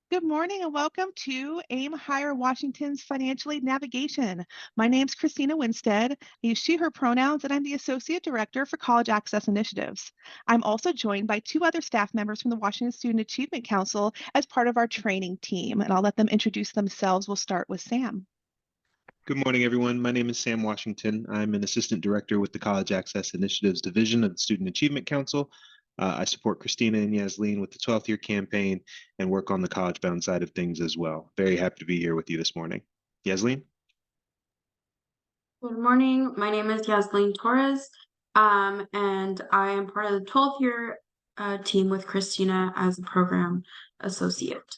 Good morning and welcome to AIM Higher Washington's Financial Aid Navigation. My name's Christina Winstead. I use she, her pronouns, and I'm the Associate Director for College Access Initiatives. I'm also joined by two other staff members from the Washington Student Achievement Council as part of our training team, and I'll let them introduce themselves. We'll start with Sam. Good morning, everyone. My name is Sam Washington. I'm an assistant director with the College Access Initiatives Division of the Student Achievement Council. I support Christina and Yasleen with the 12th year campaign and work on the college bound side of things as well. Very happy to be here with you this morning. Yasleen? Good morning. My name is Yasleen Torres, and I am part of the 12th year team with Christina as a program associate.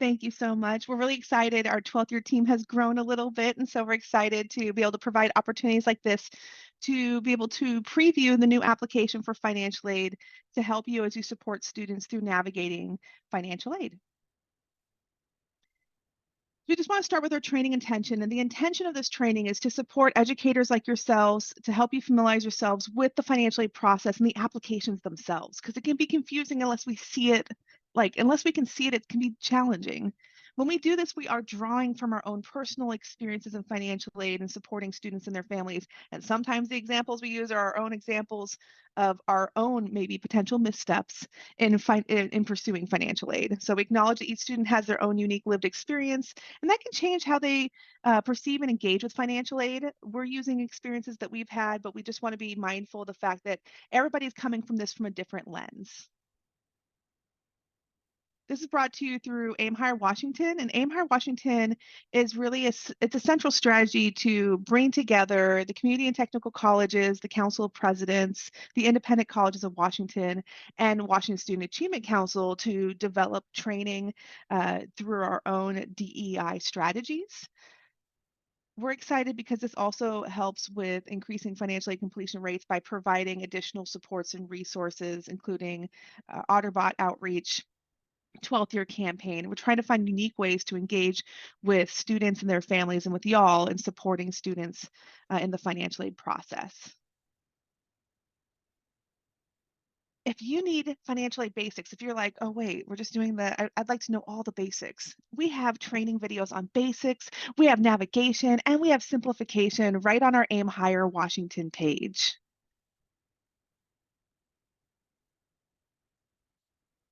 Thank you so much. We're really excited. Our 12th year team has grown a little bit, and so we're excited to be able to provide opportunities like this to be able to preview the new application for financial aid to help you as you support students through navigating financial aid. We just want to start with our training intention, and the intention of this training is to support educators like yourselves to help you familiarize yourselves with the financial aid process and the applications themselves, because it can be confusing unless we see it. Unless we can see it, it can be challenging. When we do this, we are drawing from our own personal experiences in financial aid and supporting students and their families. And sometimes the examples we use are our own examples of our own maybe potential missteps in pursuing financial aid. So we acknowledge that each student has their own unique lived experience, and that can change how they perceive and engage with financial aid. We're using experiences that we've had, but we just want to be mindful of the fact that everybody's coming from this from a different lens. This is brought to you through AIM Higher Washington, and AIM Higher Washington is really it's a central strategy to bring together the community and technical colleges, the Council of Presidents, the independent colleges of Washington, and Washington Student Achievement Council to develop training through our own DEI strategies. We're excited because this also helps with increasing financial aid completion rates by providing additional supports and resources, including OtterBot outreach, 12th year campaign. We're trying to find unique ways to engage with students and their families and with y'all in supporting students in the financial aid process. If you need financial aid basics, if you're like, oh, wait, we're just doing I'd like to know all the basics. We have training videos on basics, we have navigation, and we have simplification right on our AIM Higher Washington page.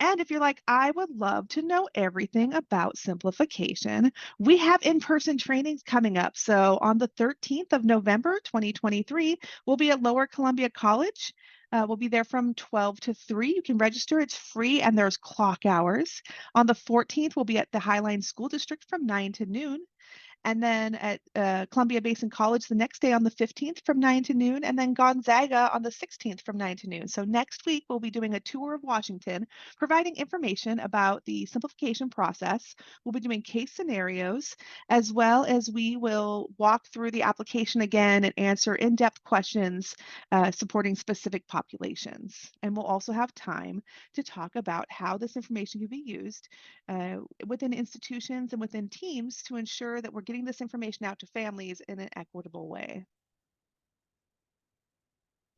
And if you're like, I would love to know everything about simplification, we have in-person trainings coming up. So on the 13th of November, 2023, we'll be at Lower Columbia College. We'll be there from 12 to 3. You can register. It's free, and there's clock hours. On the 14th, we'll be at the Highline School District from 9 to noon. And then at Columbia Basin College the next day on the 15th from 9 to noon, and then Gonzaga on the 16th from 9 to noon. So next week, we'll be doing a tour of Washington, providing information about the simplification process. We'll be doing case scenarios, as well as we will walk through the application again and answer in-depth questions supporting specific populations. And we'll also have time to talk about how this information can be used within institutions and within teams to ensure that we're getting this information out to families in an equitable way.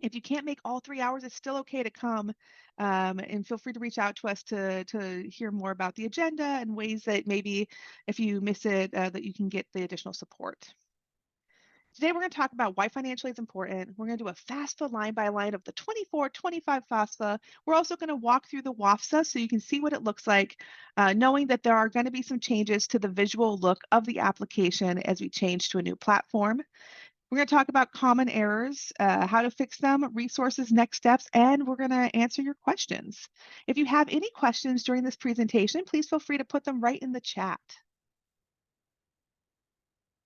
If you can't make all 3 hours, it's still okay to come, and feel free to reach out to us to hear more about the agenda and ways that maybe if you miss it, that you can get the additional support. Today, we're going to talk about why financial aid is important. We're going to do a FAFSA line by line of the 24-25 FAFSA. We're also going to walk through the WAFSA so you can see what it looks like, knowing that there are going to be some changes to the visual look of the application as we change to a new platform. We're going to talk about common errors, how to fix them, resources, next steps, and we're going to answer your questions. If you have any questions during this presentation, please feel free to put them right in the chat.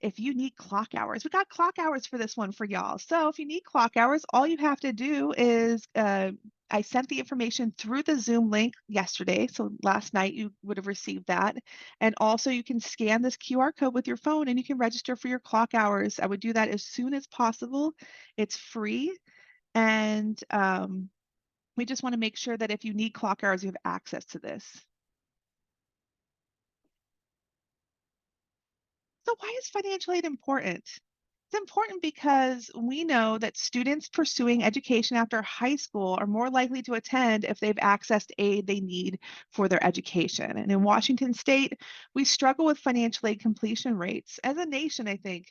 If you need clock hours, we got clock hours for this one for y'all. So if you need clock hours, all you have to do is I sent the information through the Zoom link yesterday. So last night you would have received that. And also you can scan this QR code with your phone and you can register for your clock hours. I would do that as soon as possible. It's free. And we just want to make sure that if you need clock hours, you have access to this. So why is financial aid important? It's important because we know that students pursuing education after high school are more likely to attend if they've accessed aid they need for their education. And in Washington State, we struggle with financial aid completion rates. As a nation, I think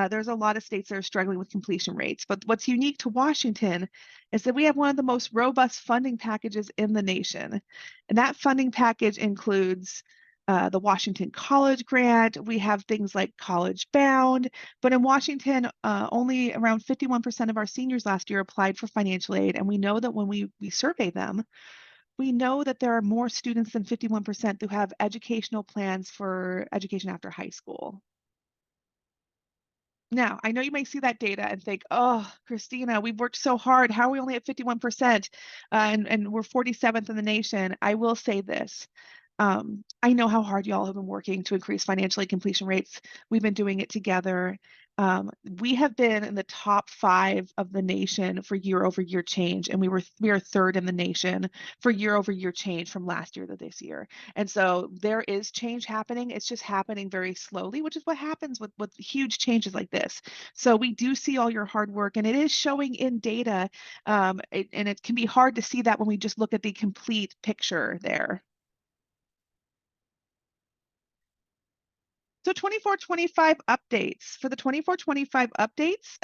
there's a lot of states that are struggling with completion rates. But what's unique to Washington is that we have one of the most robust funding packages in the nation. And that funding package includes the Washington College Grant. We have things like College Bound, but in Washington, only around 51% of our seniors last year applied for financial aid. And we know that when we survey them, we know that there are more students than 51% who have educational plans for education after high school. Now, I know you may see that data and think, oh, Christina, we've worked so hard. How are we only at 51%? And we're 47th in the nation. I will say this. I know how hard y'all have been working to increase financial aid completion rates. We've been doing it together. We have been in the top 5 of the nation for year-over-year change, and we are 3rd in the nation for year-over-year change from last year to this year. And so there is change happening. It's just happening very slowly, which is what happens with huge changes like this. So we do see all your hard work, and it is showing in data, and it can be hard to see that when we just look at the complete picture there. So 24-25 updates. For the 24-25 updates,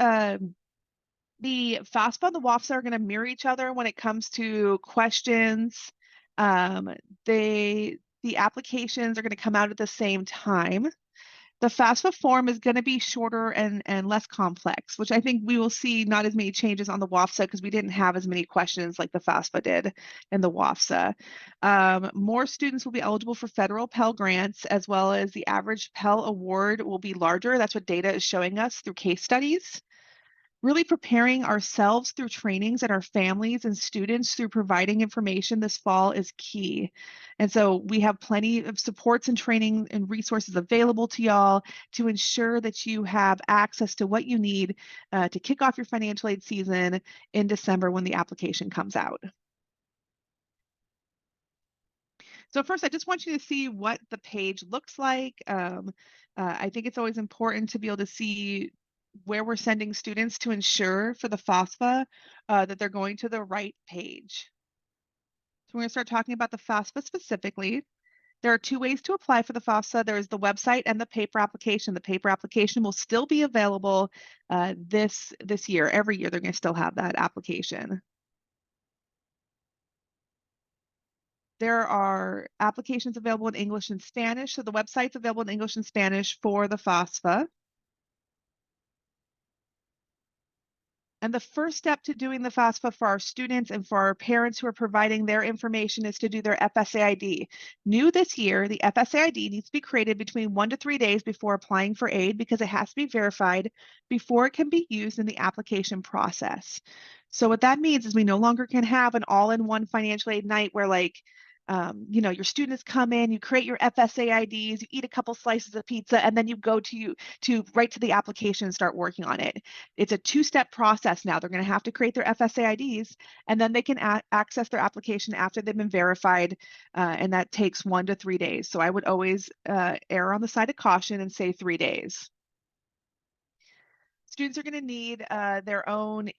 the FAFSA and the WAFSA are going to mirror each other when it comes to questions. The applications are going to come out at the same time. The FAFSA form is going to be shorter and less complex, which I think we will see not as many changes on the WAFSA because we didn't have as many questions like the FAFSA did in the WAFSA. More students will be eligible for federal Pell Grants, as well as the average Pell award will be larger. That's what data is showing us through case studies. Really preparing ourselves through trainings and our families and students through providing information this fall is key. And so we have plenty of supports and training and resources available to y'all to ensure that you have access to what you need to kick off your financial aid season in December when the application comes out. So first, I just want you to see what the page looks like. I think it's always important to be able to see where we're sending students to ensure for the FAFSA that they're going to the right page. So we're going to start talking about the FAFSA specifically. There are 2 ways to apply for the FAFSA. There is the website and the paper application. The paper application will still be available this year. Every year they're going to still have that application. There are applications available in English and Spanish. So the website's available in English and Spanish for the FAFSA. And the first step to doing the FAFSA for our students and for our parents who are providing their information is to do their FSA-ID. New this year, the FSA-ID needs to be created between 1 to 3 days before applying for aid because it has to be verified before it can be used in the application process. So what that means is we no longer can have an all-in-one financial aid night where your students come in, you create your FSA IDs, you eat a couple slices of pizza, and then you go to right to the application and start working on it. It's a 2-step process now. They're going to have to create their FSA IDs, and then they can access their application after they've been verified, and that takes 1 to 3 days. So I would always err on the side of caution and say 3 days. Students are going to need their own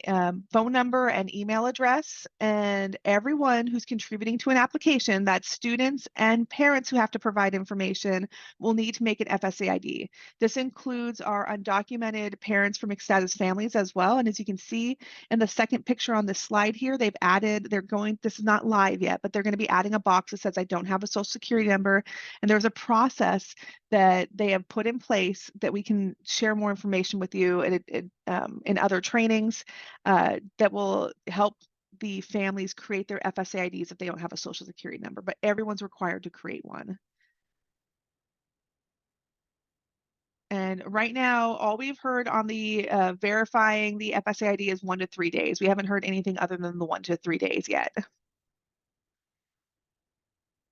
phone number and email address, and everyone who's contributing to an application, that's students and parents who have to provide information, will need to make an FSA ID. This includes our undocumented parents from mixed status families as well. And as you can see in the second picture on this slide here, this is not live yet, but they're going to be adding a box that says, I don't have a social security number. And there's a process that they have put in place that we can share more information with you in other trainings that will help the families create their FSA IDs if they don't have a social security number, but everyone's required to create one. And right now, all we've heard on the verifying the FSA ID is 1 to 3 days. We haven't heard anything other than the 1 to 3 days yet.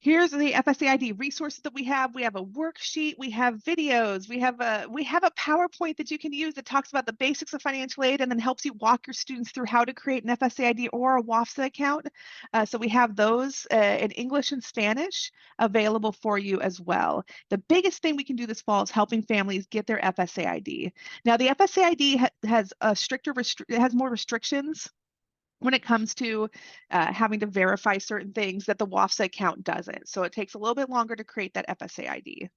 Here's the FSAID resources that we have. We have a worksheet, we have videos, we have a PowerPoint that you can use that talks about the basics of financial aid and then helps you walk your students through how to create an FSAID or a WAFSA account. So we have those in English and Spanish available for you as well. The biggest thing we can do this fall is helping families get their FSAID. Now the FSAID has a it has more restrictions when it comes to having to verify certain things that the WAFSA account doesn't. So it takes a little bit longer to create that FSAID.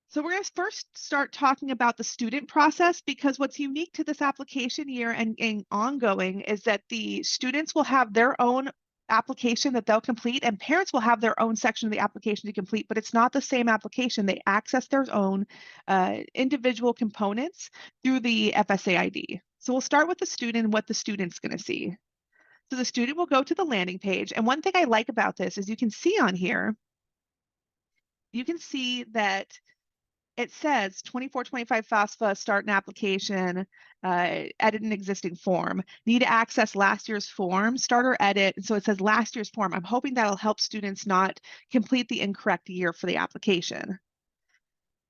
So we're going to first start talking about the student process, because what's unique to this application year and ongoing is that the students will have their own application that they'll complete, and parents will have their own section of the application to complete, but it's not the same application. They access their own individual components through the FSAID. So we'll start with the student and what the student's going to see. So the student will go to the landing page. And one thing I like about this is you can see on here, you can see that it says 24-25 FAFSA, start an application, edit an existing form. Need to access last year's form, start or edit. And so it says last year's form. I'm hoping that'll help students not complete the incorrect year for the application.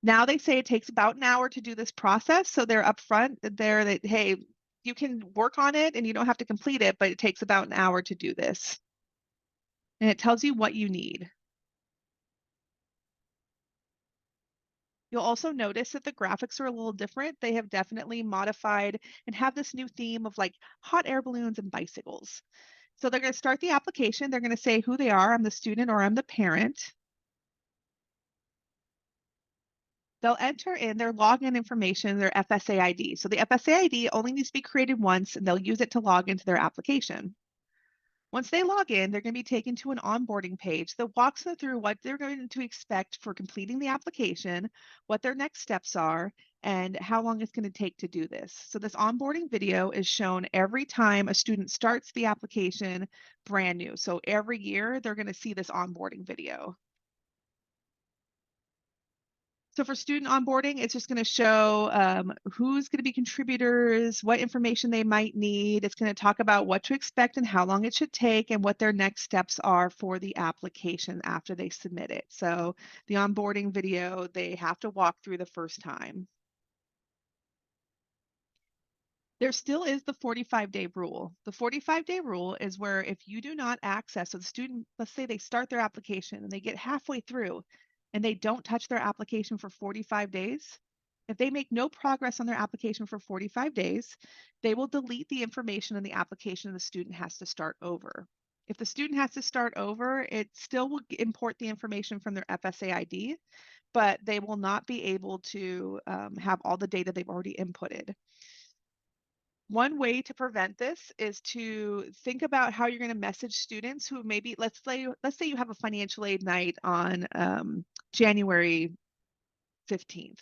Now they say it takes about an hour to do this process. So they're upfront there that, hey, you can work on it and you don't have to complete it, but it takes about an hour to do this. And it tells you what you need. You'll also notice that the graphics are a little different. They have definitely modified and have this new theme of like hot air balloons and bicycles. So they're going to start the application. They're going to say who they are. I'm the student or I'm the parent. They'll enter in their login information, their FSAID. So the FSAID only needs to be created once, and they'll use it to log into their application. Once they log in, they're going to be taken to an onboarding page that walks them through what they're going to expect for completing the application, what their next steps are, and how long it's going to take to do this. So this onboarding video is shown every time a student starts the application brand new. So every year they're going to see this onboarding video. So for student onboarding, it's just going to show who's going to be contributors, what information they might need. It's going to talk about what to expect and how long it should take and what their next steps are for the application after they submit it. So the onboarding video, they have to walk through the first time. There still is the 45-day rule. The 45-day rule is where if you do not access, so the student, let's say they start their application and they get halfway through and they don't touch their application for 45 days, if they make no progress on their application for 45 days, they will delete the information in the application and the student has to start over. If the student has to start over, it still will import the information from their FSAID, but they will not be able to have all the data they've already inputted. One way to prevent this is to think about how you're going to message students who maybe, let's say you have a financial aid night on January 15th.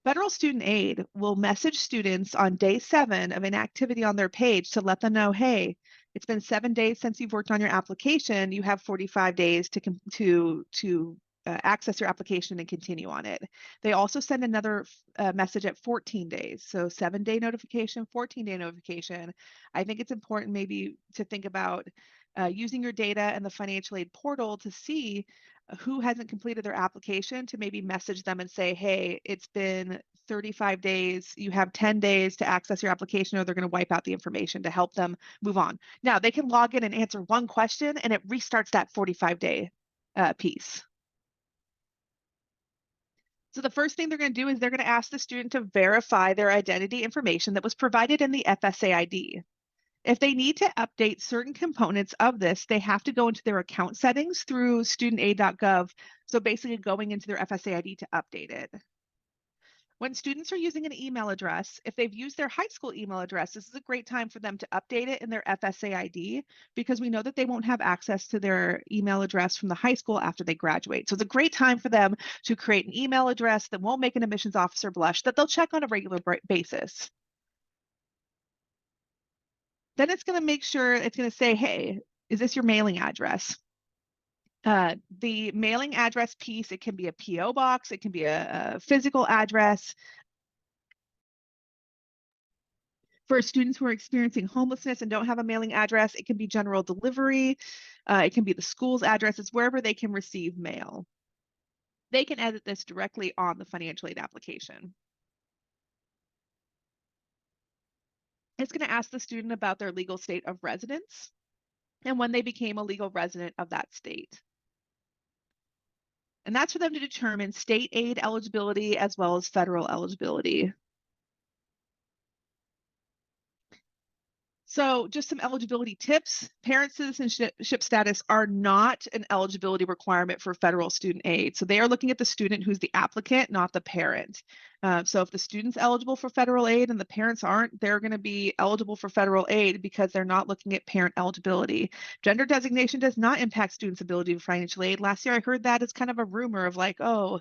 Federal Student Aid will message students on day 7 of inactivity on their page to let them know, hey, it's been 7 days since you've worked on your application. You have 45 days to access your application and continue on it. They also send another message at 14 days. So 7-day notification, 14-day notification. I think it's important maybe to think about using your data and the financial aid portal to see who hasn't completed their application, to maybe message them and say, hey, it's been 35 days. You have 10 days to access your application, or they're going to wipe out the information to help them move on. Now, they can log in and answer one question and it restarts that 45-day piece. So the first thing they're going to do is they're going to ask the student to verify their identity information that was provided in the FSAID. If they need to update certain components of this, they have to go into their account settings through studentaid.gov. So basically going into their FSAID to update it. When students are using an email address, if they've used their high school email address, this is a great time for them to update it in their FSAID, because we know that they won't have access to their email address from the high school after they graduate. So it's a great time for them to create an email address that won't make an admissions officer blush, that they'll check on a regular basis. Then it's going to make sure, it's going to say, hey, is this your mailing address? The mailing address piece, it can be a PO box, it can be a physical address. For students who are experiencing homelessness and don't have a mailing address, it can be general delivery. It can be the school's address. It's wherever they can receive mail. They can edit this directly on the financial aid application. It's going to ask the student about their legal state of residence and when they became a legal resident of that state. And that's for them to determine state aid eligibility as well as federal eligibility. So just some eligibility tips. Parent citizenship status are not an eligibility requirement for federal student aid. So they are looking at the student who's the applicant, not the parent. So if the student's eligible for federal aid and the parents aren't, they're going to be eligible for federal aid because they're not looking at parent eligibility. Gender designation does not impact students' ability for financial aid. Last year, I heard that as kind of a rumor of like, oh,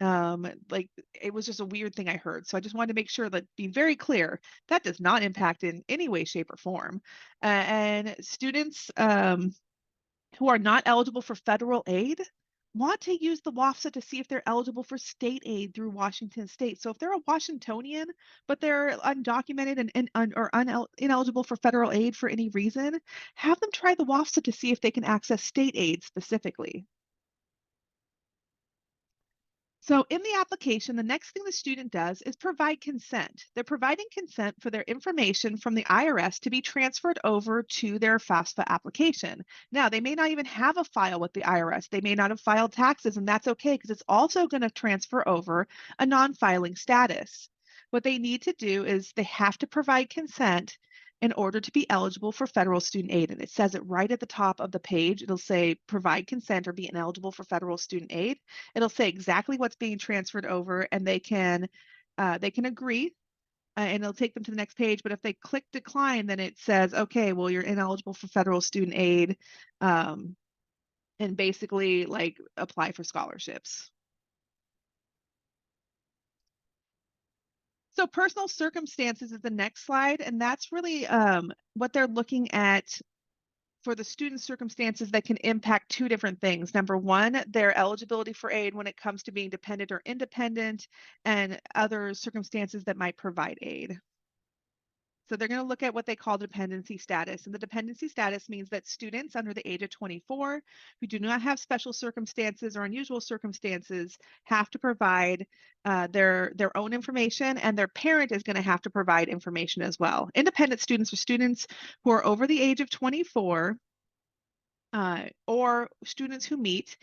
like it was just a weird thing I heard. So I just wanted to make sure that be very clear that does not impact in any way, shape, or form. And students who are not eligible for federal aid want to use the WAFSA to see if they're eligible for state aid through Washington State. So if they're a Washingtonian, but they're undocumented and ineligible for federal aid for any reason, have them try the WAFSA to see if they can access state aid specifically. So in the application, the next thing the student does is provide consent. They're providing consent for their information from the IRS to be transferred over to their FAFSA application. Now, they may not even have a file with the IRS. They may not have filed taxes, and that's okay because it's also going to transfer over a non-filing status. What they need to do is they have to provide consent in order to be eligible for federal student aid. And it says it right at the top of the page. It'll say provide consent or be ineligible for federal student aid. It'll say exactly what's being transferred over, and they can agree and it'll take them to the next page. But if they click decline, then it says, okay, well, you're ineligible for federal student aid, and basically like apply for scholarships. So personal circumstances is the next slide, and that's really what they're looking at for the student circumstances that can impact two different things. Number one, their eligibility for aid when it comes to being dependent or independent, and other circumstances that might provide aid. So they're going to look at what they call dependency status. And the dependency status means that students under the age of 24 who do not have special circumstances or unusual circumstances have to provide their own information, and their parent is going to have to provide information as well. Independent students are students who are over the age of 24 or students who meet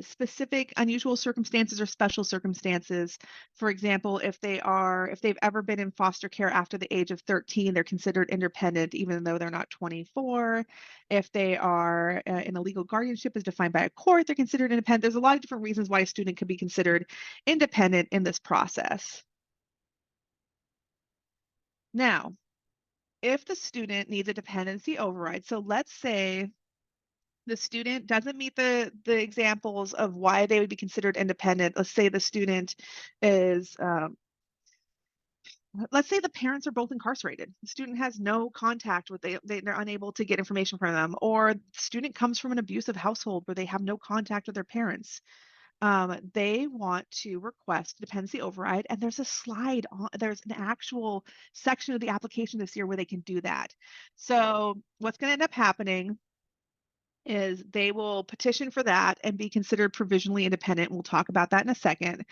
specific unusual circumstances or special circumstances. For example, if they've ever been in foster care after the age of 13, they're considered independent even though they're not 24. If they are in a legal guardianship as defined by a court, they're considered independent. There's a lot of different reasons why a student could be considered independent in this process. Now, if the student needs a dependency override, so let's say the student doesn't meet the examples of why they would be considered independent. Let's say the student is, let's say the parents are both incarcerated. The student has no contact with, they're unable to get information from them, or the student comes from an abusive household where they have no contact with their parents. They want to request dependency override, and there's there's an actual section of the application this year where they can do that. So what's going to end up happening is they will petition for that and be considered provisionally independent. We'll talk about that in a second.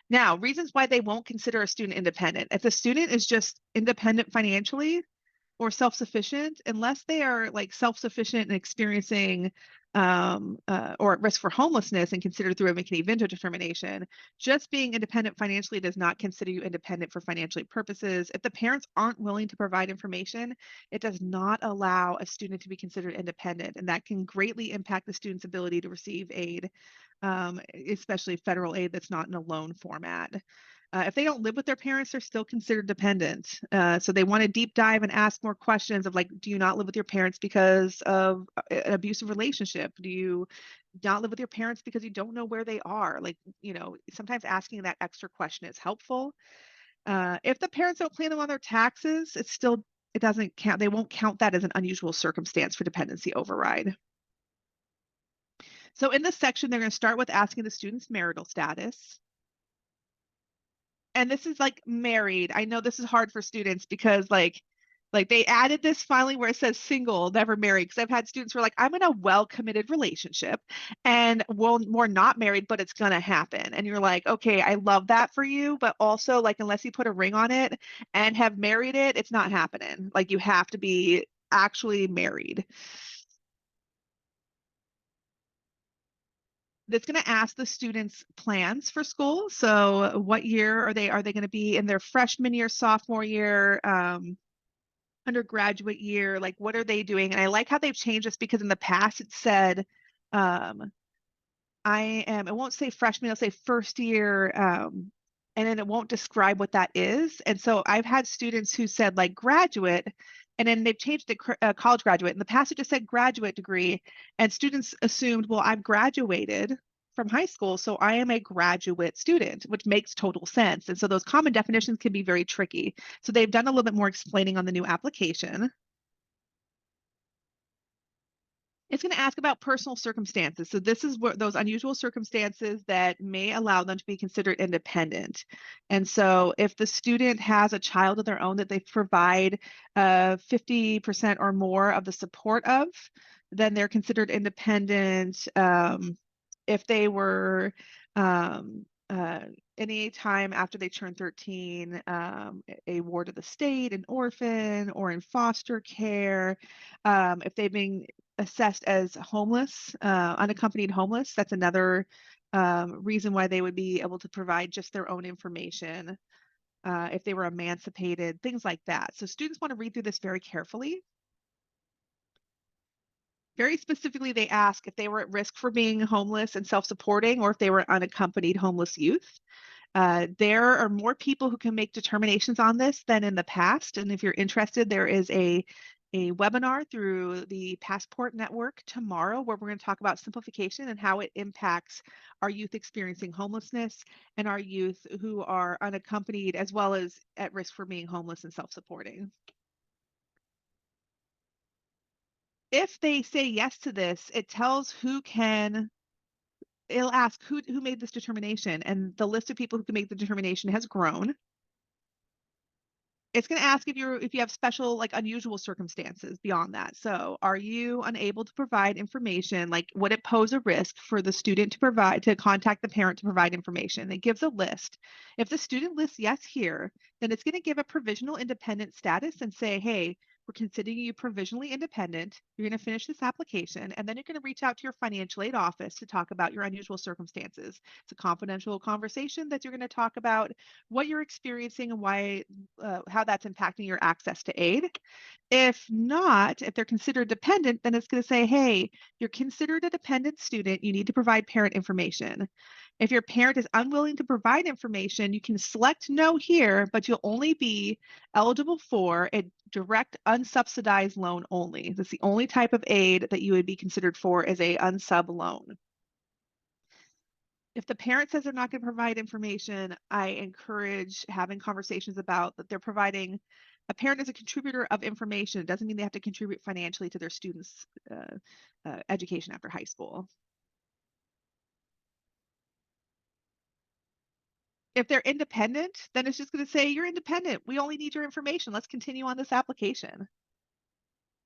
Now, reasons why they won't consider a student independent. If the student is just independent financially or self-sufficient, unless they are like self-sufficient and experiencing or at risk for homelessness and considered through a McKinney-Vento determination, just being independent financially does not consider you independent for financial purposes. If the parents aren't willing to provide information, it does not allow a student to be considered independent, and that can greatly impact the student's ability to receive aid, especially federal aid that's not in a loan format. If they don't live with their parents, they're still considered dependent. So they want to deep dive and ask more questions of like, do you not live with your parents because of an abusive relationship? Do you not live with your parents because you don't know where they are? Like, sometimes asking that extra question is helpful. If the parents don't claim them on their taxes, it doesn't count. They won't count that as an unusual circumstance for dependency override. So in this section, they're going to start with asking the student's marital status. And this is like married. I know this is hard for students because like Like they added this finally where it says single, never married. Because I've had students who are like, I'm in a well-committed relationship and we're not married, but it's gonna happen. And you're like, okay, I love that for you, but also like unless you put a ring on it and have married it, it's not happening. Like you have to be actually married. That's going to ask the students' plans for school. So what year are they going to be in their freshman year, sophomore year, undergraduate year? Like what are they doing? And I like how they've changed this because in the past it said um, it won't say freshman, it'll say first year, and then it won't describe what that is. And so I've had students who said like graduate, and then they've changed to college graduate. In the past, it just said graduate degree, and students assumed, well, I've graduated from high school, so I am a graduate student, which makes total sense. And so those common definitions can be very tricky. So they've done a little bit more explaining on the new application. It's going to ask about personal circumstances. So this is what those unusual circumstances that may allow them to be considered independent. And so if the student has a child of their own that they provide 50% or more of the support of, then they're considered independent. If they were any time after they turn 13, a ward of the state, an orphan, or in foster care, if they've been assessed as homeless, unaccompanied homeless, that's another reason why they would be able to provide just their own information. If they were emancipated, things like that. So students want to read through this very carefully. Very specifically, they ask if they were at risk for being homeless and self-supporting or if they were unaccompanied homeless youth. There are more people who can make determinations on this than in the past. And if you're interested, there is a webinar through the Passport Network tomorrow where we're going to talk about simplification and how it impacts our youth experiencing homelessness and our youth who are unaccompanied as well as at risk for being homeless and self-supporting. If they say yes to this, it tells it'll ask who made this determination, and the list of people who can make the determination has grown. It's going to ask if you have special, like unusual circumstances beyond that. So are you unable to provide information? Like would it pose a risk for the student to contact the parent to provide information? It gives a list. If the student lists yes here, then it's going to give a provisional independent status and say, hey, we're considering you provisionally independent. You're going to finish this application, and then you're going to reach out to your financial aid office to talk about your unusual circumstances. It's a confidential conversation that you're going to talk about what you're experiencing and why, how that's impacting your access to aid. If not, if they're considered dependent, then it's going to say, hey, you're considered a dependent student. You need to provide parent information. If your parent is unwilling to provide information, you can select no here, but you'll only be eligible for a direct unsubsidized loan only. That's the only type of aid that you would be considered for as a unsub loan. If the parent says they're not going to provide information, I encourage having conversations about that they're providing. A parent is a contributor of information. It doesn't mean they have to contribute financially to their students' education after high school. If they're independent, then it's just going to say, you're independent. We only need your information. Let's continue on this application.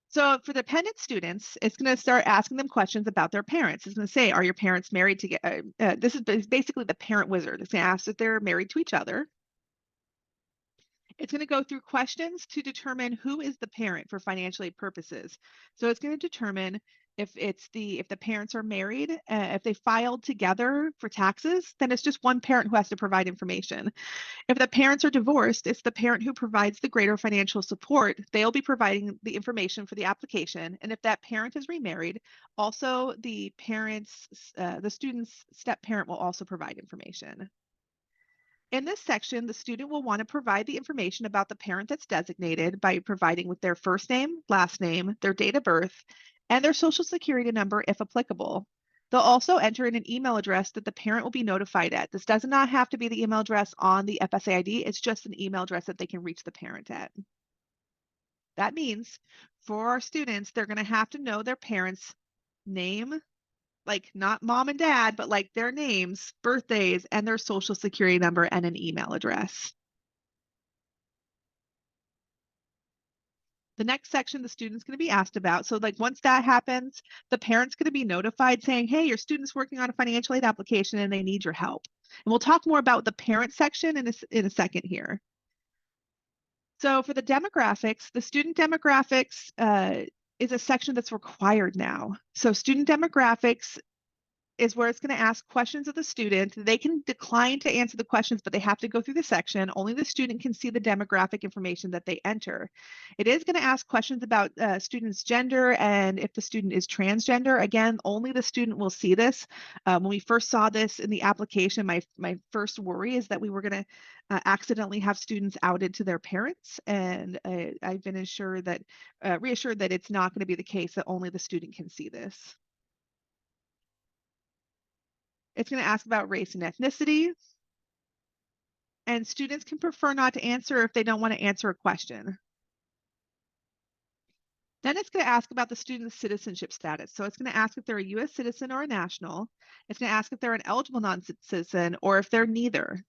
So for dependent students, it's going to start asking them questions about their parents. It's going to say, are your parents married together? This is basically the parent wizard. It's going to ask if they're married to each other. It's going to go through questions to determine who is the parent for financial aid purposes. So it's going to determine if the parents are married, if they filed together for taxes, then it's just one parent who has to provide information. If the parents are divorced, it's the parent who provides the greater financial support. They'll be providing the information for the application. And if that parent is remarried, also the student's step parent will also provide information. In this section, the student will want to provide the information about the parent that's designated by providing with their first name, last name, their date of birth, and their social security number if applicable. They'll also enter in an email address that the parent will be notified at. This does not have to be the email address on the FSA-ID. It's just an email address that they can reach the parent at. That means for our students, they're going to have to know their parents' name, like not mom and dad, but like their names, birthdays, and their social security number and an email address. The next section the student's going to be asked about. So like once that happens, the parent's going to be notified saying, hey, your student's working on a financial aid application and they need your help. And we'll talk more about the parent section in a second here. So for the demographics, the student demographics is a section that's required now. So student demographics is where it's going to ask questions of the student. They can decline to answer the questions, but they have to go through the section. Only the student can see the demographic information that they enter. It is going to ask questions about student's gender and if the student is transgender. Again, only the student will see this. When we first saw this in the application, my first worry is that we were going to accidentally have students outed to their parents. And I've been reassured that it's not going to be the case, that only the student can see this. It's going to ask about race and ethnicity. And students can prefer not to answer if they don't want to answer a question. Then it's going to ask about the student's citizenship status. So it's going to ask if they're a U.S. citizen or a national. It's going to ask if they're an eligible non-citizen or if they're neither.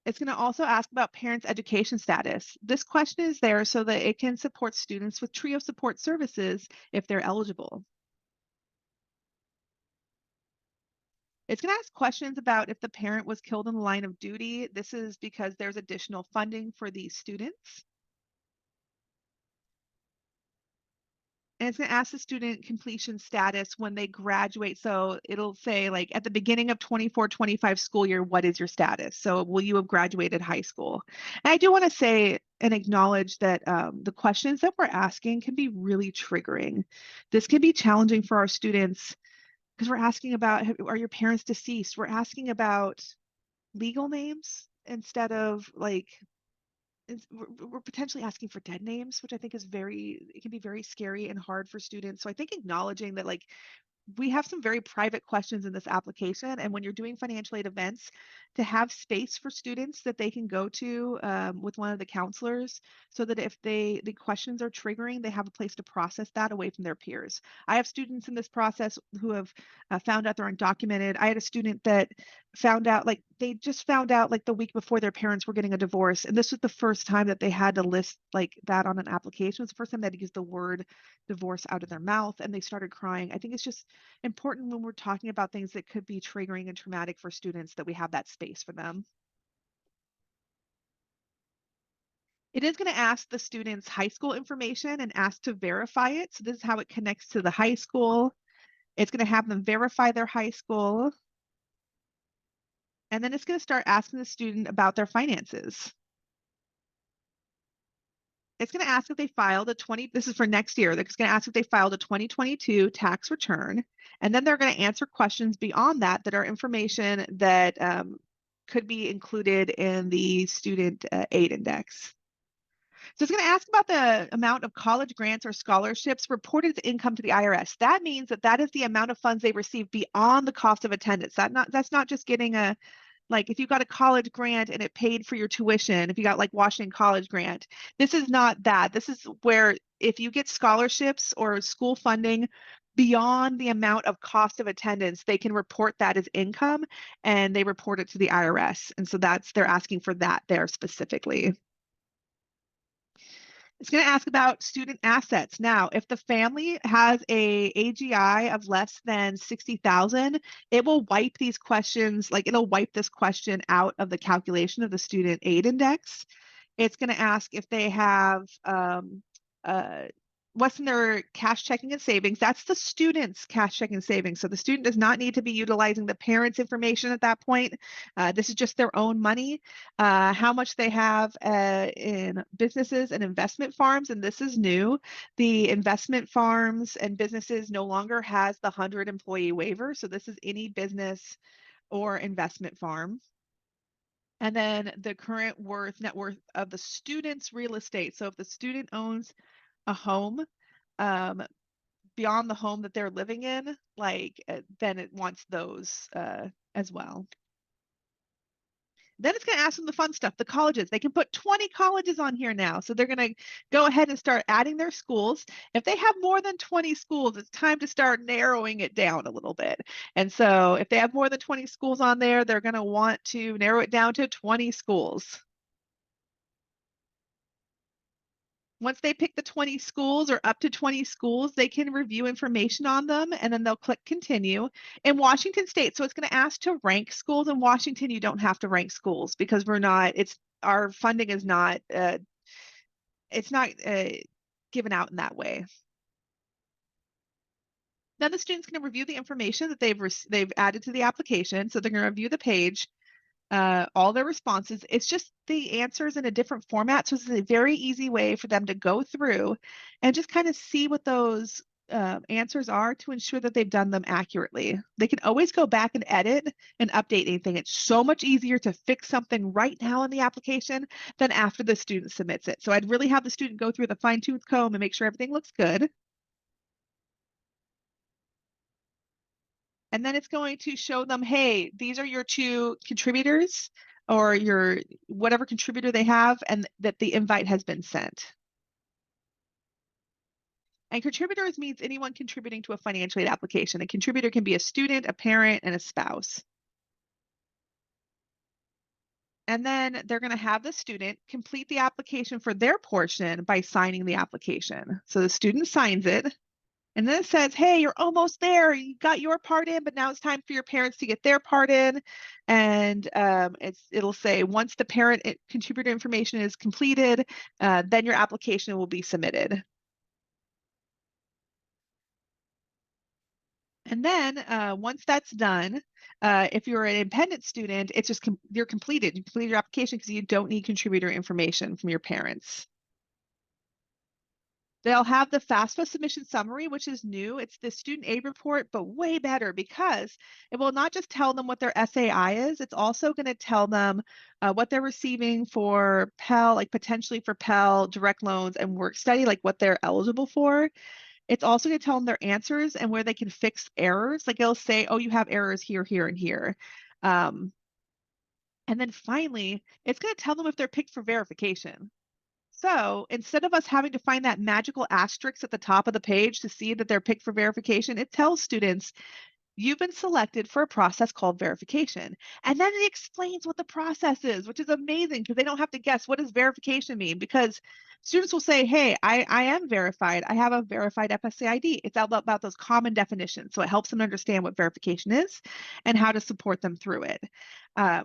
It's going to also ask about parents' education status. This question is there so that it can support students with TRIO support services if they're eligible. It's going to ask questions about if the parent was killed in the line of duty. This is because there's additional funding for these students. And it's going to ask the student completion status when they graduate. So it'll say like at the beginning of 24-25 school year, what is your status? So will you have graduated high school? And I do want to say and acknowledge that the questions that we're asking can be really triggering. This can be challenging for our students because we're asking about, are your parents deceased? We're asking about legal names instead of like, we're potentially asking for dead names, which I think is it can be very scary and hard for students. So I think acknowledging that like we have some very private questions in this application. And when you're doing financial aid events, to have space for students that they can go to with one of the counselors so that if the questions are triggering, they have a place to process that away from their peers. I have students in this process who have found out they're undocumented. I had a student that found out, like they just found out like the week before their parents were getting a divorce. And this was the first time that they had to list like that on an application. It was the first time they had to use the word divorce out of their mouth and they started crying. I think it's just important when we're talking about things that could be triggering and traumatic for students that we have that space for them. It is going to ask the student's high school information and ask to verify it. So this is how it connects to the high school. It's going to have them verify their high school. And then it's going to start asking the student about their finances. It's going to ask if they filed this is for next year. It's going to ask if they filed a 2022 tax return. And then they're going to answer questions beyond that are information that could be included in the student aid index. So it's going to ask about the amount of college grants or scholarships reported as income to the IRS. That means that is the amount of funds they receive beyond the cost of attendance. That's not just getting like if you got a college grant and it paid for your tuition, if you got like Washington College grant, this is not that. This is where if you get scholarships or school funding beyond the amount of cost of attendance, they can report that as income and they report it to the IRS. And so they're asking for that there specifically. It's going to ask about student assets. Now, if the family has a AGI of less than 60,000, it will wipe these questions, like it'll wipe this question out of the calculation of the student aid index. It's going to ask if they have what's in their cash checking and savings. That's the student's cash checking and savings. So the student does not need to be utilizing the parents' information at that point. This is just their own money, how much they have in businesses and investment farms. And this is new. The investment farms and businesses no longer has the 100 employee waiver. So this is any business or investment farm. And then the current net worth of the student's real estate. So if the student owns a home beyond the home that they're living in, then it wants those as well. Then it's going to ask them the fun stuff, the colleges. They can put 20 colleges on here now. So they're going to go ahead and start adding their schools. If they have more than 20 schools, it's time to start narrowing it down a little bit. And so if they have more than 20 schools on there, they're going to want to narrow it down to 20 schools. Once they pick the 20 schools or up to 20 schools, they can review information on them and then they'll click continue. In Washington State, so it's going to ask to rank schools. In Washington, you don't have to rank schools because our funding is not, it's not given out in that way. Then the student's going to review the information that they've added to the application. So they're going to review the page, all their responses. It's just the answers in a different format. So it's a very easy way for them to go through and just kind of see what those answers are to ensure that they've done them accurately. They can always go back and edit and update anything. It's so much easier to fix something right now in the application than after the student submits it. So I'd really have the student go through the fine-tooth comb and make sure everything looks good. And then it's going to show them, hey, these are your 2 contributors or your whatever contributor they have, and that the invite has been sent. And contributors means anyone contributing to a financial aid application. A contributor can be a student, a parent, and a spouse. And then they're going to have the student complete the application for their portion by signing the application. So the student signs it. And then it says, hey, you're almost there. You got your part in, but now it's time for your parents to get their part in. And it'll say once the parent contributor information is completed, then your application will be submitted. And then once that's done, if you're an independent student, it's just you're completed. You completed your application because you don't need contributor information from your parents. They'll have the FAFSA submission summary, which is new. It's the student aid report, but way better because it will not just tell them what their SAI is, it's also going to tell them what they're receiving for Pell, like potentially for Pell, direct loans, and work study, like what they're eligible for. It's also going to tell them their answers and where they can fix errors. Like it'll say, oh, you have errors here, here, and here. And then finally, it's going to tell them if they're picked for verification. So instead of us having to find that magical asterisk at the top of the page to see that they're picked for verification, it tells students, you've been selected for a process called verification. And then it explains what the process is, which is amazing because they don't have to guess what does verification mean, because students will say, hey, I am verified. I have a verified FSA ID. It's all about those common definitions. So it helps them understand what verification is and how to support them through it.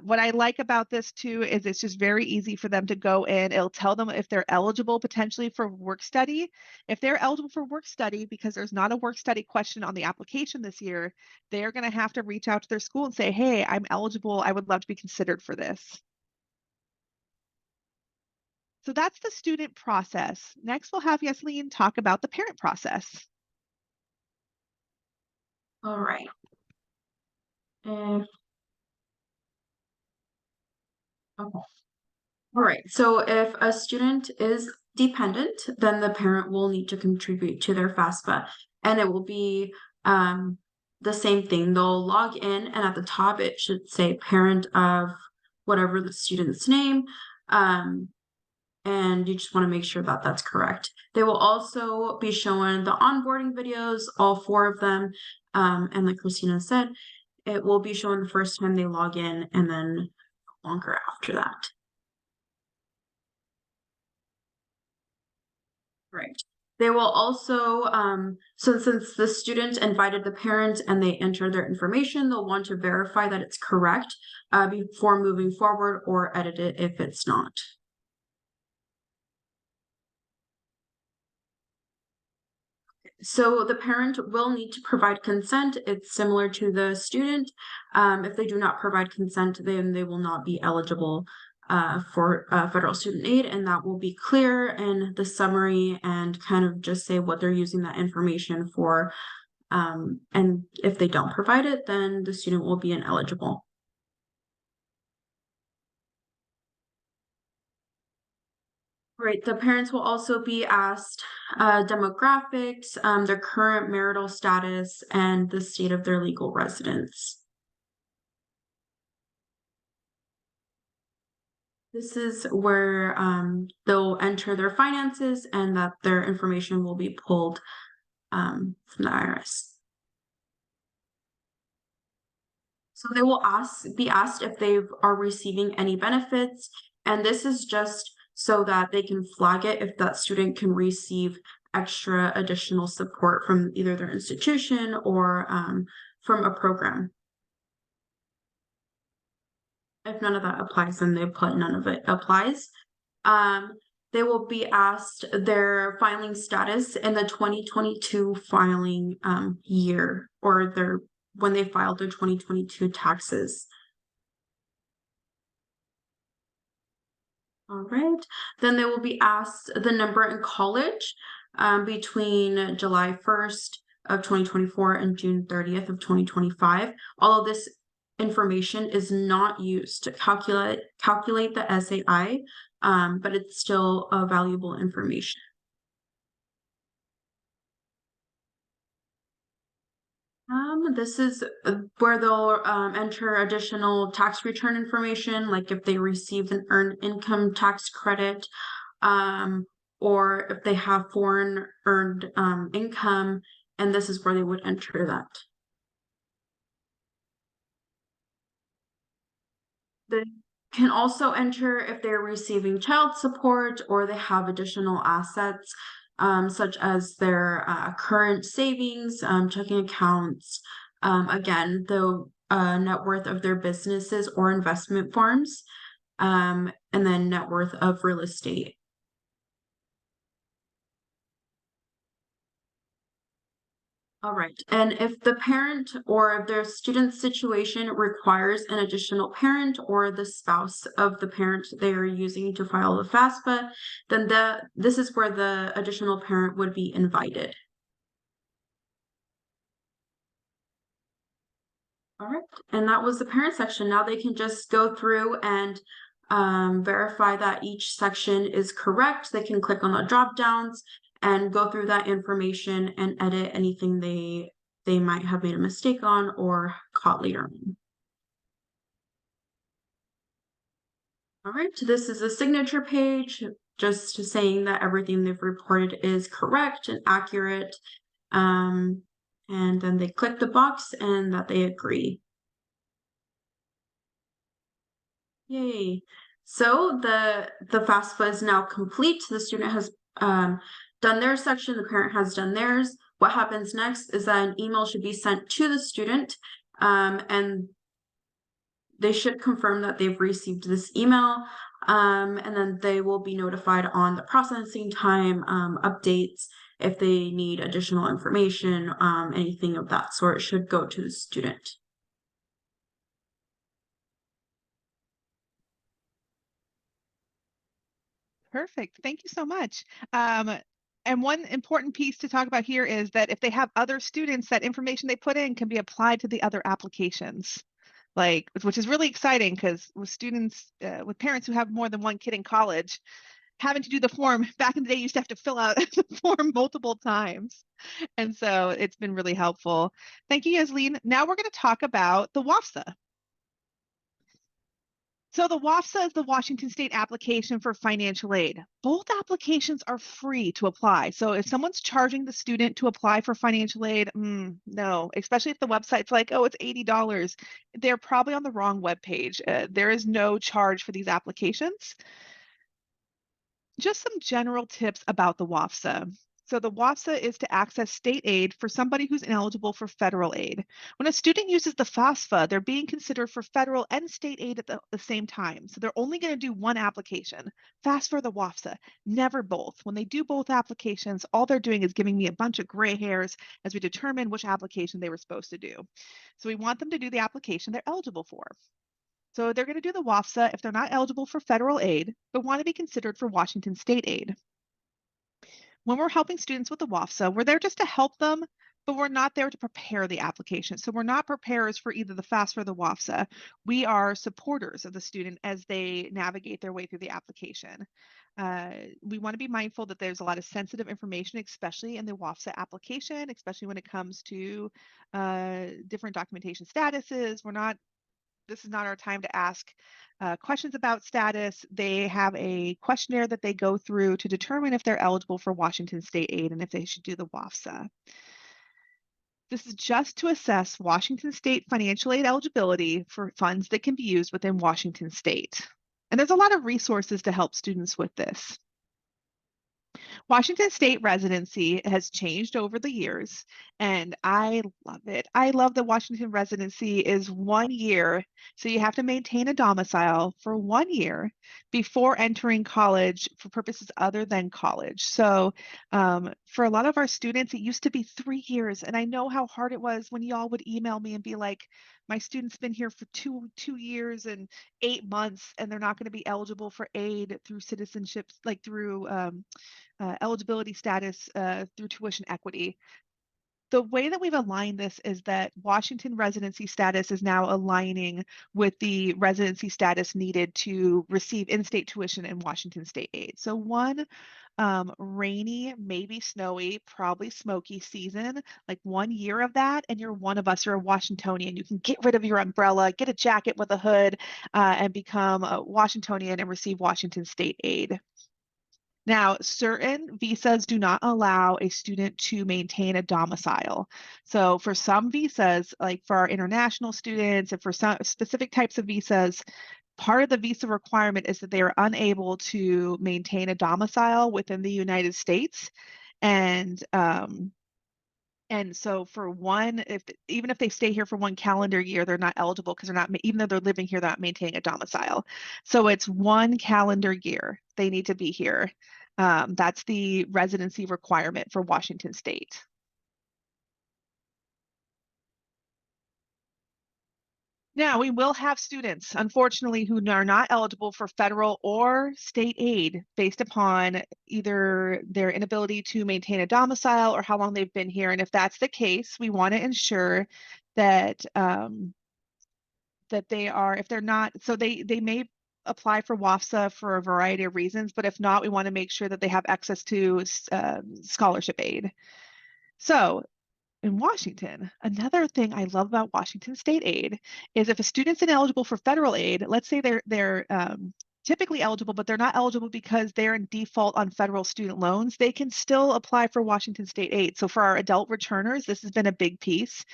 What I like about this too is it's just very easy for them to go in. It'll tell them if they're eligible potentially for work study. If they're eligible for work study, because there's not a work study question on the application this year, they're going to have to reach out to their school and say, hey, I'm eligible. I would love to be considered for this. So that's the student process. Next, we'll have Yasleen talk about the parent process. All right. Okay. All right. So if a student is dependent, then the parent will need to contribute to their FAFSA, and it will be the same thing. They'll log in, and at the top it should say parent of whatever the student's name. And you just want to make sure that that's correct. They will also be shown the onboarding videos, all 4 of them. And like Christina said, it will be shown the first time they log in and then longer after that. Right. They will also, so since the student invited the parent and they enter their information, they'll want to verify that it's correct before moving forward or edit it if it's not. So the parent will need to provide consent. It's similar to the student. If they do not provide consent, then they will not be eligible for federal student aid, and that will be clear in the summary and kind of just say what they're using that information for. And if they don't provide it, then the student will be ineligible. Right, the parents will also be asked demographics, their current marital status, and the state of their legal residence. This is where they'll enter their finances and that their information will be pulled from the IRS. So they will be asked if they are receiving any benefits, and this is just so that they can flag it if that student can receive extra additional support from either their institution or from a program. If none of that applies, then they put none of it applies. They will be asked their filing status in the 2022 filing year, or when they filed their 2022 taxes. All right, then they will be asked the number in college between July 1st of 2024 and June 30th of 2025. All of this information is not used to calculate the SAI, but it's still valuable information. This is where they'll enter additional tax return information, like if they received an earned income tax credit, or if they have foreign earned income, and this is where they would enter that. They can also enter if they're receiving child support or they have additional assets, such as their current savings, checking accounts, again, the net worth of their businesses or investment farms, and then net worth of real estate. All right, and if the parent or if their student situation requires an additional parent or the spouse of the parent they are using to file the FAFSA, then this is where the additional parent would be invited. All right, and that was the parent section. Now they can just go through and verify that each section is correct. They can click on the drop downs and go through that information and edit anything they might have made a mistake on or caught later on. All right, this is a signature page, just saying that everything they've reported is correct and accurate. And then they click the box and that they agree. Yay. So the FAFSA is now complete. The student has done their section, the parent has done theirs. What happens next is that an email should be sent to the student, and they should confirm that they've received this email, and then they will be notified on the processing time, updates. If they need additional information, anything of that sort should go to the student. Perfect. Thank you so much. And one important piece to talk about here is that if they have other students, that information they put in can be applied to the other applications, which is really exciting because with students, with parents who have more than one kid in college, having to do the form back in the day, you used to have to fill out the form multiple times. And so it's been really helpful. Thank you, Yasleen. Now we're going to talk about the WAFSA. So the WAFSA is the Washington State application for financial aid. Both applications are free to apply. So if someone's charging the student to apply for financial aid, no, especially if the website's like, oh, it's $80, they're probably on the wrong webpage. There is no charge for these applications. Just some general tips about the WAFSA. So the WAFSA is to access state aid for somebody who's ineligible for federal aid. When a student uses the FAFSA, they're being considered for federal and state aid at the same time. So they're only going to do one application, FAFSA or the WAFSA, never both. When they do both applications, all they're doing is giving me a bunch of gray hairs as we determine which application they were supposed to do. So we want them to do the application they're eligible for. So they're going to do the WAFSA if they're not eligible for federal aid, but want to be considered for Washington state aid. When we're helping students with the WAFSA, we're there just to help them, but we're not there to prepare the application. So we're not preparers for either the FAFSA or the WAFSA. We are supporters of the student as they navigate their way through the application. We want to be mindful that there's a lot of sensitive information, especially in the WAFSA application, especially when it comes to different documentation statuses. This is not our time to ask questions about status. They have a questionnaire that they go through to determine if they're eligible for Washington state aid and if they should do the WAFSA. This is just to assess Washington state financial aid eligibility for funds that can be used within Washington state. And there's a lot of resources to help students with this. Washington State residency has changed over the years, and I love it. I love that Washington residency is 1 year, so you have to maintain a domicile for 1 year before entering college for purposes other than college. So for a lot of our students, it used to be 3 years, and I know how hard it was when y'all would email me and be like, my student's been here for two years and 8 months, and they're not going to be eligible for aid through citizenship, like through eligibility status through tuition equity. The way that we've aligned this is that Washington residency status is now aligning with the residency status needed to receive in-state tuition and Washington state aid. So one rainy, maybe snowy, probably smoky season, like 1 year of that, and you're one of us, you're a Washingtonian. You can get rid of your umbrella, get a jacket with a hood, and become a Washingtonian and receive Washington state aid. Now, certain visas do not allow a student to maintain a domicile. So for some visas, like for our international students and for some specific types of visas, part of the visa requirement is that they are unable to maintain a domicile within the United States. And so for one, even if they stay here for 1 calendar year, they're not eligible because they're not, even though they're living here, they're not maintaining a domicile. So it's 1 calendar year they need to be here. That's the residency requirement for Washington State. Now, we will have students, unfortunately, who are not eligible for federal or state aid based upon either their inability to maintain a domicile or how long they've been here. And if that's the case, we want to ensure that that they are, if they're not, so they may apply for WAFSA for a variety of reasons, but if not, we want to make sure that they have access to scholarship aid. So in Washington, another thing I love about Washington state aid is if a student's ineligible for federal aid, let's say they're typically eligible, but they're not eligible because they're in default on federal student loans, they can still apply for Washington state aid. So for our adult returners, this has been a big piece.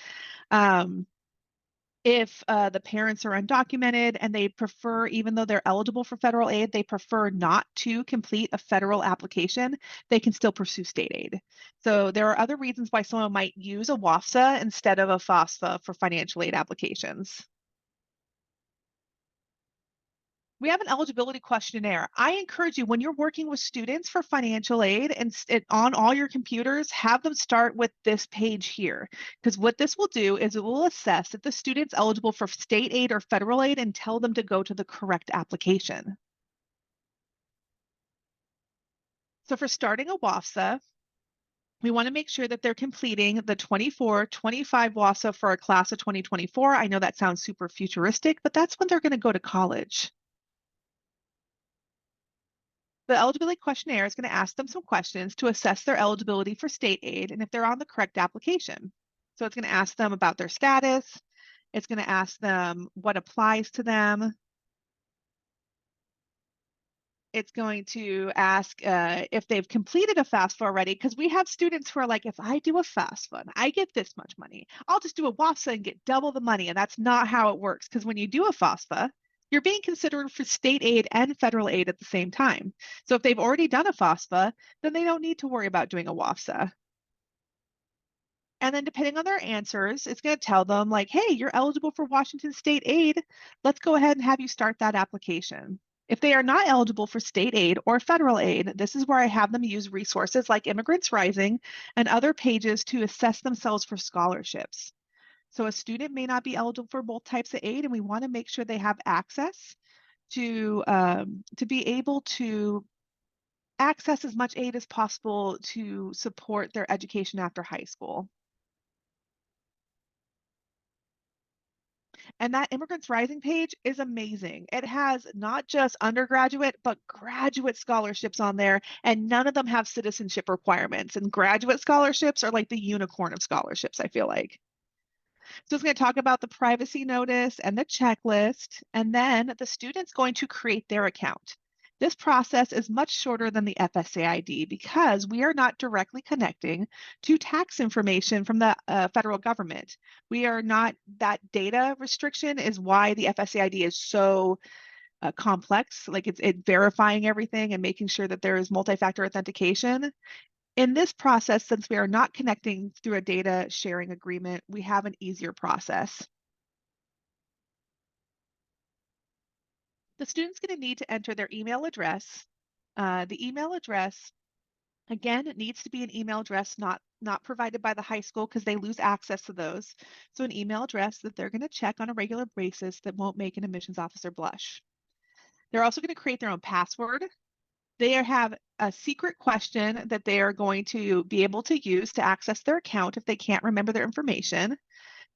If the parents are undocumented and they prefer, even though they're eligible for federal aid, they prefer not to complete a federal application, they can still pursue state aid. So there are other reasons why someone might use a WAFSA instead of a FAFSA for financial aid applications. We have an eligibility questionnaire. I encourage you, when you're working with students for financial aid and on all your computers, have them start with this page here. Because what this will do is it will assess if the student's eligible for state aid or federal aid and tell them to go to the correct application. So for starting a WAFSA, we want to make sure that they're completing the 24-25 WAFSA for our class of 2024. I know that sounds super futuristic, but that's when they're going to go to college. The eligibility questionnaire is going to ask them some questions to assess their eligibility for state aid and if they're on the correct application. So it's going to ask them about their status. It's going to ask them what applies to them. It's going to ask if they've completed a FAFSA already, because we have students who are like, if I do a FAFSA, I get this much money. I'll just do a WAFSA and get double the money. And that's not how it works, because when you do a FAFSA, you're being considered for state aid and federal aid at the same time. So if they've already done a FAFSA, then they don't need to worry about doing a WAFSA. And then depending on their answers, it's going to tell them like, hey, you're eligible for Washington state aid. Let's go ahead and have you start that application. If they are not eligible for state aid or federal aid, this is where I have them use resources like Immigrants Rising and other pages to assess themselves for scholarships. So a student may not be eligible for both types of aid, and we want to make sure they have access to be able to access as much aid as possible to support their education after high school. And that Immigrants Rising page is amazing. It has not just undergraduate, but graduate scholarships on there, and none of them have citizenship requirements. And graduate scholarships are like the unicorn of scholarships, I feel like. So it's going to talk about the privacy notice and the checklist, and then the student's going to create their account. This process is much shorter than the FSA-ID because we are not directly connecting to tax information from the federal government. We are not, that data restriction is why the FSA-ID is so complex, like it's verifying everything and making sure that there is multi-factor authentication. In this process, since we are not connecting through a data sharing agreement, we have an easier process. The student's going to need to enter their email address. The email address, again, it needs to be an email address not provided by the high school because they lose access to those. So an email address that they're going to check on a regular basis that won't make an admissions officer blush. They're also going to create their own password. They have a secret question that they are going to be able to use to access their account if they can't remember their information.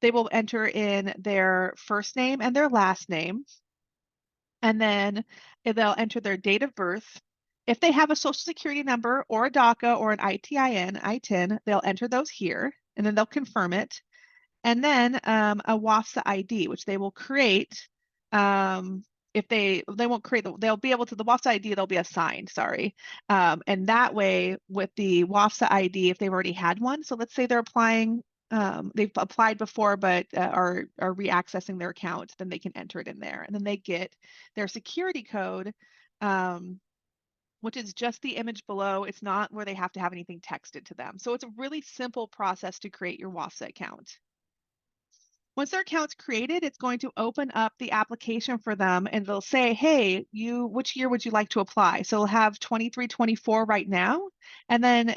They will enter in their first name and their last name, and then they'll enter their date of birth. If they have a social security number or a DACA or an ITIN, they'll enter those here, and then they'll confirm it. And then a WAFSA ID, which they will create. If they won't create, they'll be able to, the WAFSA ID, they'll be assigned, sorry. And that way with the WAFSA ID, if they've already had one, so let's say they're applying, they've applied before, but are reaccessing their account, then they can enter it in there. And then they get their security code, which is just the image below. It's not where they have to have anything texted to them. So it's a really simple process to create your WAFSA account. Once their account's created, it's going to open up the application for them, and they'll say, hey, which year would you like to apply? So we'll have 23-24 right now. And then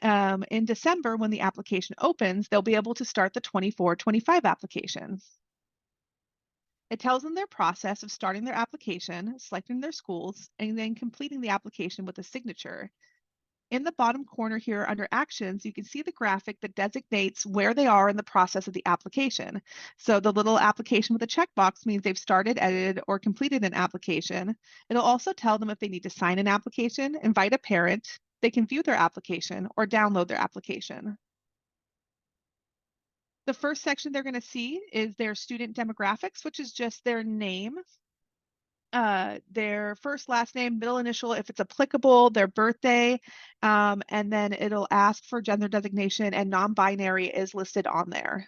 in December, when the application opens, they'll be able to start the 24-25 application. It tells them their process of starting their application, selecting their schools, and then completing the application with a signature. In the bottom corner here under actions, you can see the graphic that designates where they are in the process of the application. So the little application with a checkbox means they've started, edited, or completed an application. It'll also tell them if they need to sign an application, invite a parent, they can view their application, or download their application. The first section they're going to see is their student demographics, which is just their name, their first, last name, middle initial, if it's applicable, their birthday, and then it'll ask for gender designation, and non-binary is listed on there.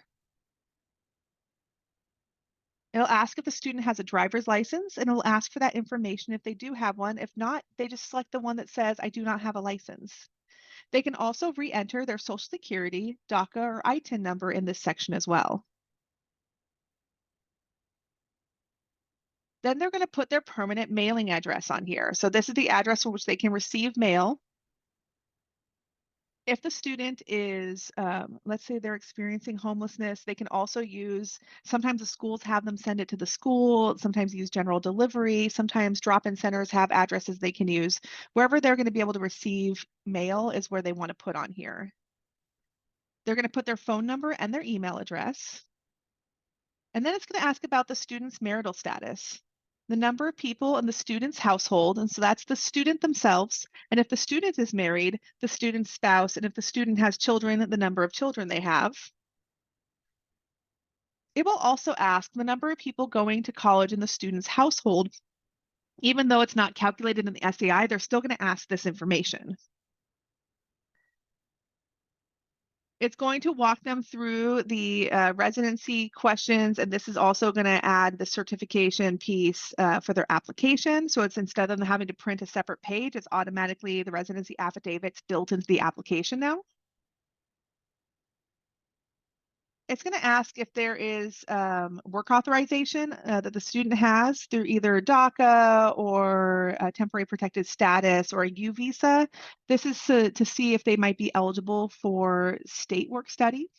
It'll ask if the student has a driver's license, and it'll ask for that information if they do have one. If not, they just select the one that says, I do not have a license. They can also re-enter their social security, DACA, or ITIN number in this section as well. Then they're going to put their permanent mailing address on here. So this is the address for which they can receive mail. If the student is, let's say they're experiencing homelessness, they can also use, sometimes the schools have them send it to the school, sometimes use general delivery, sometimes drop-in centers have addresses they can use. Wherever they're going to be able to receive mail is where they want to put on here. They're going to put their phone number and their email address. And then it's going to ask about the student's marital status, the number of people in the student's household, and so that's the student themselves. And if the student is married, the student's spouse, and if the student has children, the number of children they have. It will also ask the number of people going to college in the student's household. Even though it's not calculated in the SEI, they're still going to ask this information. It's going to walk them through the residency questions, and this is also going to add the certification piece for their application. So it's, instead of them having to print a separate page, it's automatically the residency affidavits built into the application now. It's going to ask if there is work authorization that the student has through either DACA or a temporary protected status or a U visa. This is to see if they might be eligible for state work study.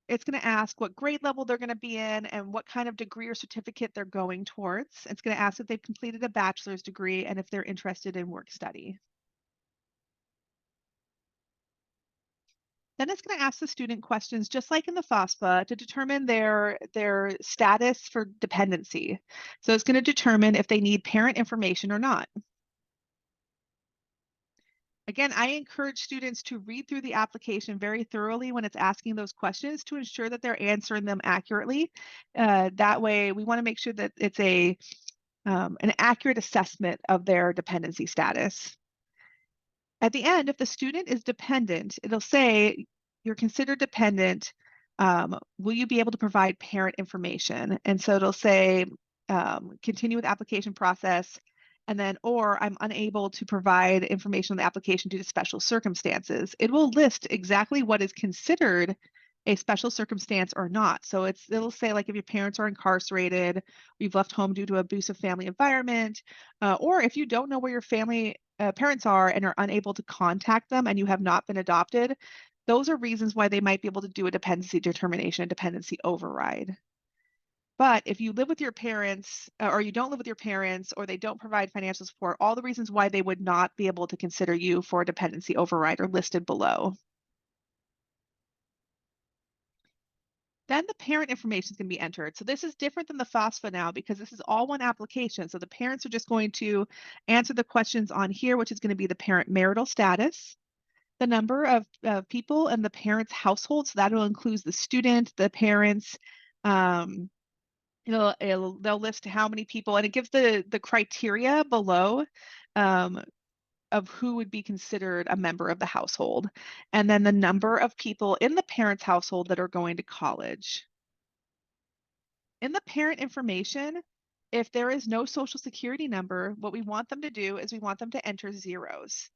It's going to ask what grade level they're going to be in and what kind of degree or certificate they're going towards. It's going to ask if they've completed a bachelor's degree and if they're interested in work study. Then it's going to ask the student questions, just like in the FAFSA, to determine their status for dependency. So it's going to determine if they need parent information or not. Again, I encourage students to read through the application very thoroughly when it's asking those questions to ensure that they're answering them accurately. That way, we want to make sure that it's an accurate assessment of their dependency status. At the end, if the student is dependent, it'll say you're considered dependent will you be able to provide parent information? And so it'll say, continue with application process, and then, or I'm unable to provide information on the application due to special circumstances. It will list exactly what is considered a special circumstance or not. So it'll say, like, if your parents are incarcerated, you've left home due to abusive family environment, or if you don't know where your family parents are and are unable to contact them and you have not been adopted, those are reasons why they might be able to do a dependency determination, a dependency override. But if you live with your parents, or you don't live with your parents, or they don't provide financial support, all the reasons why they would not be able to consider you for a dependency override are listed below. Then the parent information is going to be entered. So this is different than the FAFSA now because this is all one application. So the parents are just going to answer the questions on here, which is going to be the parent marital status, the number of people in the parent's household. So that will include the student, the parents. They'll list how many people, and it gives the criteria below of who would be considered a member of the household, and then the number of people in the parent's household that are going to college. In the parent information, if there is no social security number, what we want them to do is we want them to enter zeros.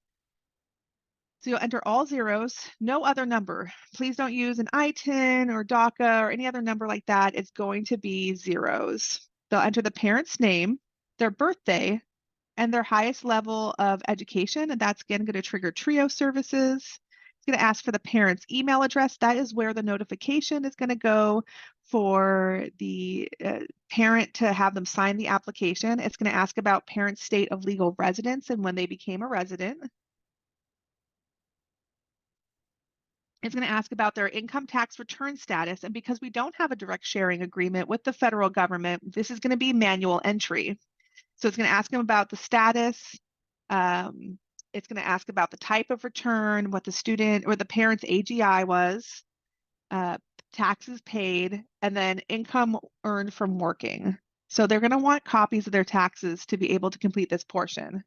So you'll enter all zeros, no other number. Please don't use an ITIN or DACA or any other number like that. It's going to be zeros. They'll enter the parent's name, their birthday, and their highest level of education, and that's again going to trigger TRIO services. It's going to ask for the parent's email address. That is where the notification is going to go for the parent to have them sign the application. It's going to ask about parent's state of legal residence and when they became a resident. It's going to ask about their income tax return status, and because we don't have a direct sharing agreement with the federal government, this is going to be manual entry. So it's going to ask them about the status. It's going to ask about the type of return, what the student or the parent's AGI was, taxes paid, and then income earned from working. So they're going to want copies of their taxes to be able to complete this portion.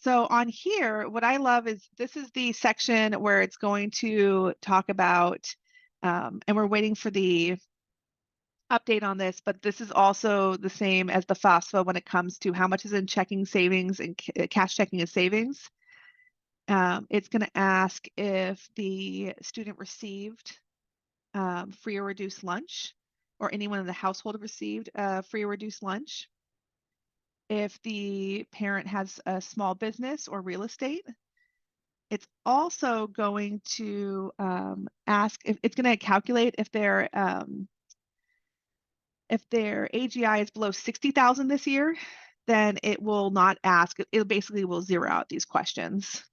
So on here, what I love is this is the section where it's going to talk about, and we're waiting for the update on this, but this is also the same as the FAFSA when it comes to how much is in checking, savings, and cash checking and savings. It's going to ask if the student received free or reduced lunch, or anyone in the household received free or reduced lunch. If the parent has a small business or real estate. It's also going to ask if it's going to calculate if their AGI is below 60,000 this year, then it will not ask. It basically will zero out these questions.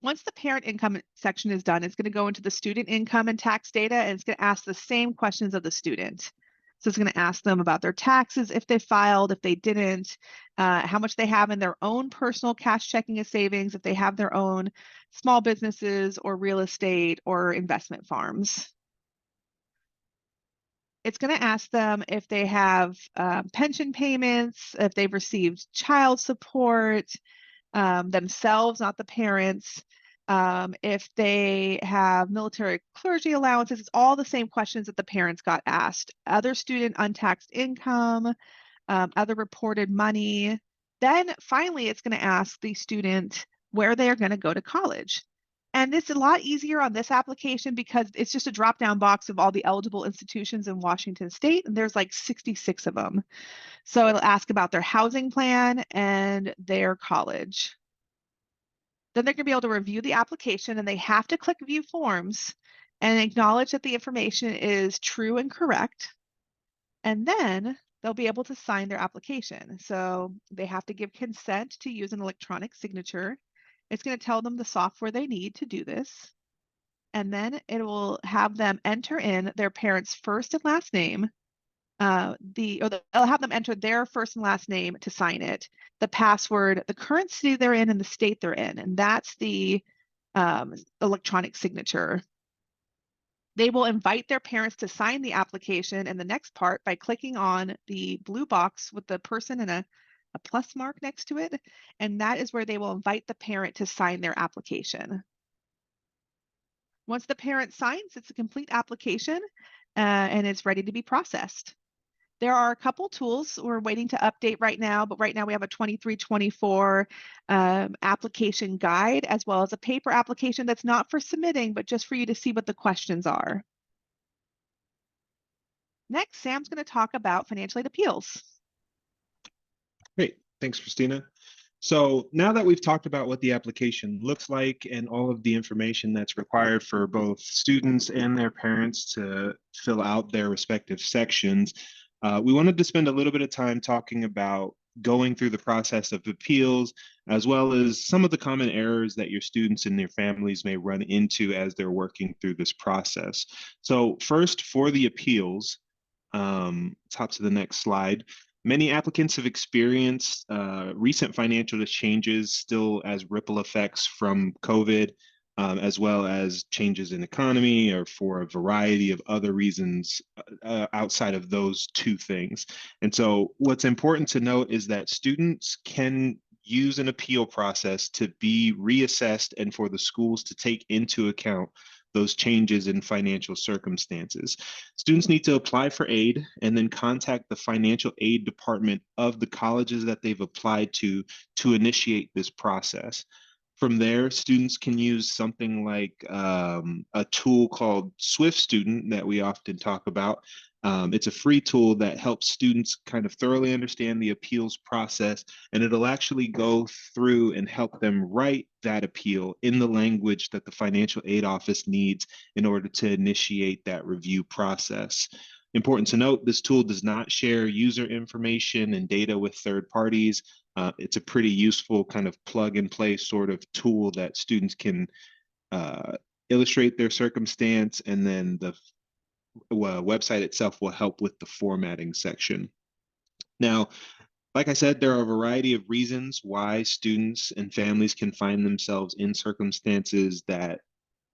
Once the parent income section is done, it's going to go into the student income and tax data, and it's going to ask the same questions of the student. So it's going to ask them about their taxes, if they filed, if they didn't, how much they have in their own personal cash checking and savings, if they have their own small businesses or real estate or investment farms. It's going to ask them if they have pension payments, if they've received child support themselves, not the parents, if they have military clergy allowances. It's all the same questions that the parents got asked. Other student untaxed income, other reported money. Then finally, it's going to ask the student where they are going to go to college. And it's a lot easier on this application because it's just a drop-down box of all the eligible institutions in Washington State, and there's like 66 of them. So it'll ask about their housing plan and their college. Then they're going to be able to review the application, and they have to click View Forms and acknowledge that the information is true and correct. And then they'll be able to sign their application. So they have to give consent to use an electronic signature. It's going to tell them the software they need to do this. And then it will have them enter in their parents' first and last name. They'll have them enter their first and last name to sign it, the password, the current city they're in, and the state they're in. And that's the electronic signature. They will invite their parents to sign the application in the next part by clicking on the blue box with the person in a a plus mark next to it, and that is where they will invite the parent to sign their application. Once the parent signs, it's a complete application and it's ready to be processed. There are a couple tools we're waiting to update right now, but right now we have a 23-24 application guide, as well as a paper application that's not for submitting, but just for you to see what the questions are. Next, Sam's going to talk about financial aid appeals. Great. Thanks, Christina. So now that we've talked about what the application looks like and all of the information that's required for both students and their parents to fill out their respective sections, we wanted to spend a little bit of time talking about going through the process of appeals, as well as some of the common errors that your students and their families may run into as they're working through this process. So first, for the appeals, let's hop to the next slide. Many applicants have experienced recent financial changes still as ripple effects from COVID, as well as changes in economy or for a variety of other reasons outside of those two things. And so what's important to note is that students can use an appeal process to be reassessed and for the schools to take into account those changes in financial circumstances. Students need to apply for aid and then contact the financial aid department of the colleges that they've applied to initiate this process. From there, students can use something like a tool called Swift Student that we often talk about. It's a free tool that helps students kind of thoroughly understand the appeals process, and it'll actually go through and help them write that appeal in the language that the financial aid office needs in order to initiate that review process. Important to note, this tool does not share user information and data with third parties. It's a pretty useful kind of plug and play sort of tool that students can illustrate their circumstance, and then the website itself will help with the formatting section. Now, like I said, there are a variety of reasons why students and families can find themselves in circumstances that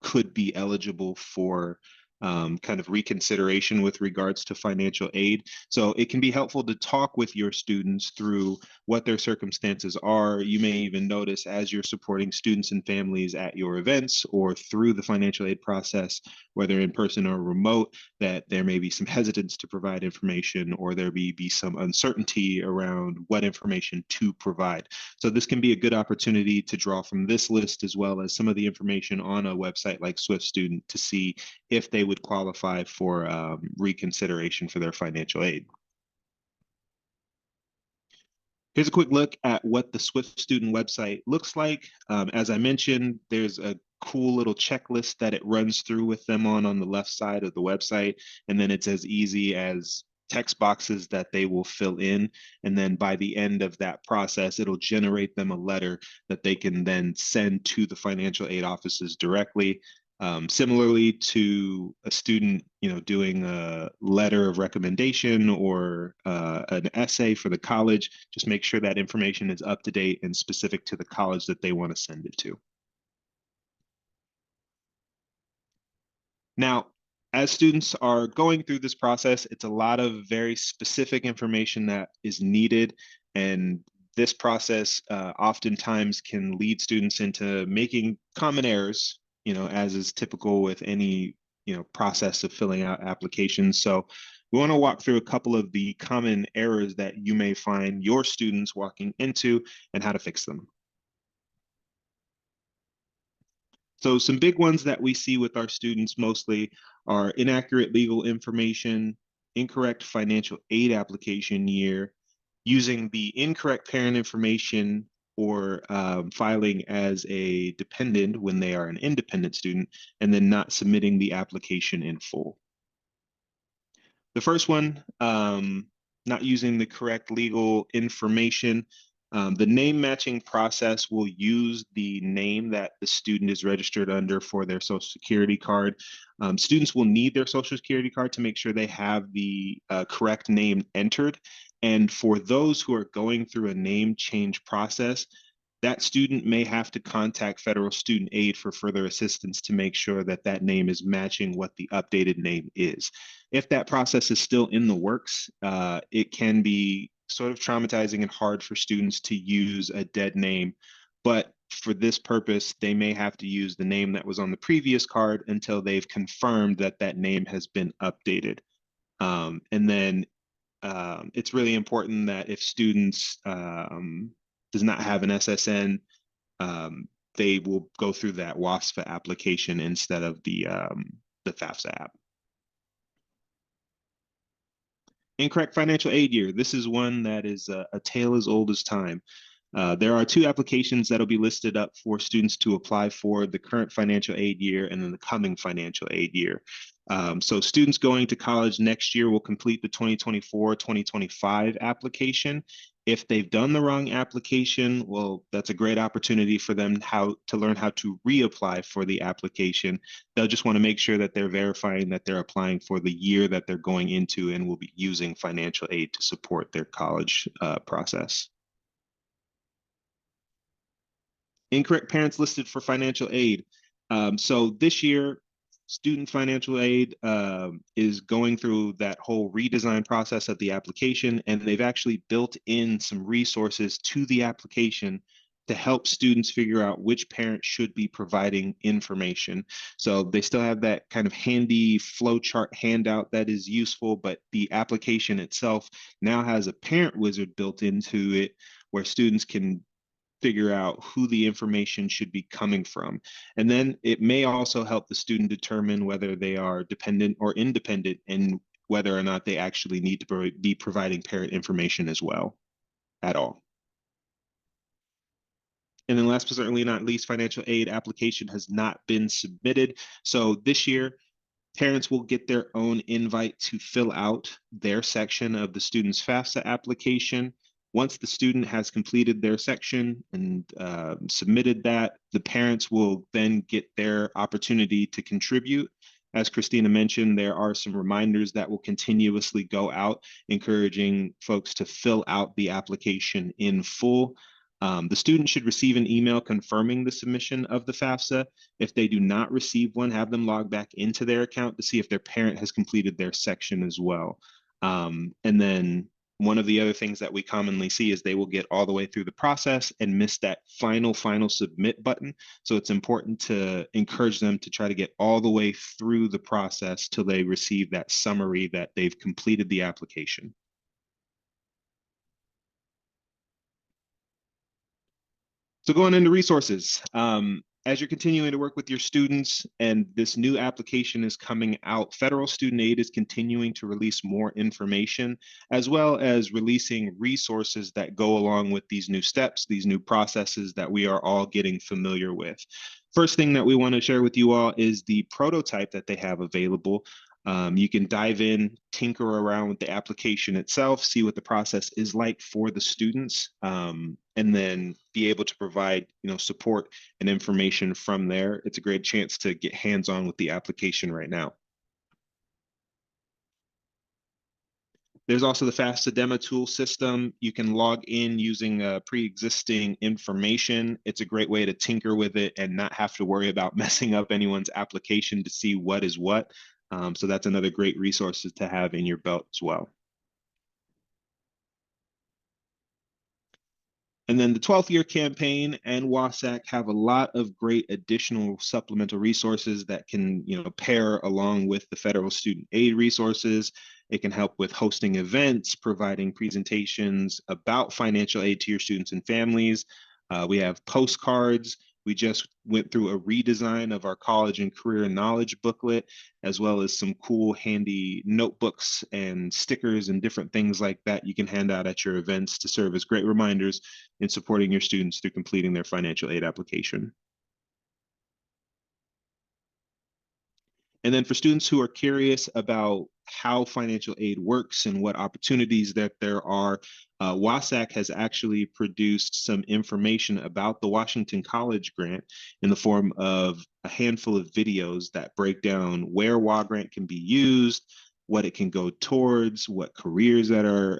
could be eligible for kind of reconsideration with regards to financial aid. So it can be helpful to talk with your students through what their circumstances are. You may even notice as you're supporting students and families at your events or through the financial aid process, whether in person or remote, that there may be some hesitance to provide information, or there may be some uncertainty around what information to provide. So this can be a good opportunity to draw from this list, as well as some of the information on a website like Swift Student, to see if they would qualify for reconsideration for their financial aid. Here's a quick look at what the Swift Student website looks like. As I mentioned, there's a cool little checklist that it runs through with them on the left side of the website, and then it's as easy as text boxes that they will fill in, and then by the end of that process, it'll generate them a letter that they can then send to the financial aid offices directly. Similarly to a student, doing a letter of recommendation or an essay for the college, just make sure that information is up to date and specific to the college that they want to send it to. Now, as students are going through this process, it's a lot of very specific information that is needed, and this process oftentimes can lead students into making common errors, as is typical with any, process of filling out applications. So we want to walk through a couple of the common errors that you may find your students walking into and how to fix them. So some big ones that we see with our students mostly are inaccurate legal information, incorrect financial aid application year, using the incorrect parent information, or filing as a dependent when they are an independent student, and then not submitting the application in full. The first one, not using the correct legal information. The name matching process will use the name that the student is registered under for their Social Security card. Students will need their Social Security card to make sure they have the correct name entered. And for those who are going through a name change process, that student may have to contact Federal Student Aid for further assistance to make sure that that name is matching what the updated name is. If that process is still in the works, it can be sort of traumatizing and hard for students to use a dead name, but for this purpose, they may have to use the name that was on the previous card until they've confirmed that that name has been updated. And then it's really important that if students does not have an SSN, they will go through that WASFA application instead of the FAFSA app. Incorrect financial aid year. This is one that is a tale as old as time. There are 2 applications that will be listed up for students to apply for the current financial aid year and then the coming financial aid year. So students going to college next year will complete the 2024-2025 application. If they've done the wrong application, well, that's a great opportunity for them to learn how to reapply for the application. They'll just want to make sure that they're verifying that they're applying for the year that they're going into and will be using financial aid to support their college process. Incorrect parents listed for financial aid. So this year, student financial aid is going through that whole redesign process of the application, and they've actually built in some resources to the application to help students figure out which parent should be providing information. So they still have that kind of handy flowchart handout that is useful, but the application itself now has a parent wizard built into it where students can figure out who the information should be coming from. And then it may also help the student determine whether they are dependent or independent and whether or not they actually need to be providing parent information as well at all. And then last but certainly not least, financial aid application has not been submitted. So this year, parents will get their own invite to fill out their section of the student's FAFSA application. Once the student has completed their section and submitted that, the parents will then get their opportunity to contribute. As Christina mentioned, there are some reminders that will continuously go out, encouraging folks to fill out the application in full. The student should receive an email confirming the submission of the FAFSA. If they do not receive one, have them log back into their account to see if their parent has completed their section as well. And then one of the other things that we commonly see is they will get all the way through the process and miss that final submit button. So it's important to encourage them to try to get all the way through the process till they receive that summary that they've completed the application. So going into resources, as you're continuing to work with your students and this new application is coming out, Federal Student Aid is continuing to release more information, as well as releasing resources that go along with these new steps, these new processes that we are all getting familiar with. First thing that we want to share with you all is the prototype that they have available. You can dive in, tinker around with the application itself, see what the process is like for the students, and then be able to provide, support and information from there. It's a great chance to get hands-on with the application right now. There's also the FAFSA demo tool system. You can log in using pre-existing information. It's a great way to tinker with it and not have to worry about messing up anyone's application to see what is what. So that's another great resource to have in your belt as well. And then the 12th year campaign and WASAC have a lot of great additional supplemental resources that can, pair along with the federal student aid resources. It can help with hosting events, providing presentations about financial aid to your students and families. We have postcards. We just went through a redesign of our college and career knowledge booklet, as well as some cool handy notebooks and stickers and different things like that you can hand out at your events to serve as great reminders in supporting your students through completing their financial aid application. And then for students who are curious about how financial aid works and what opportunities that there are, WASAC has actually produced some information about the Washington College Grant in the form of a handful of videos that break down where WA Grant can be used, what it can go towards, what careers that are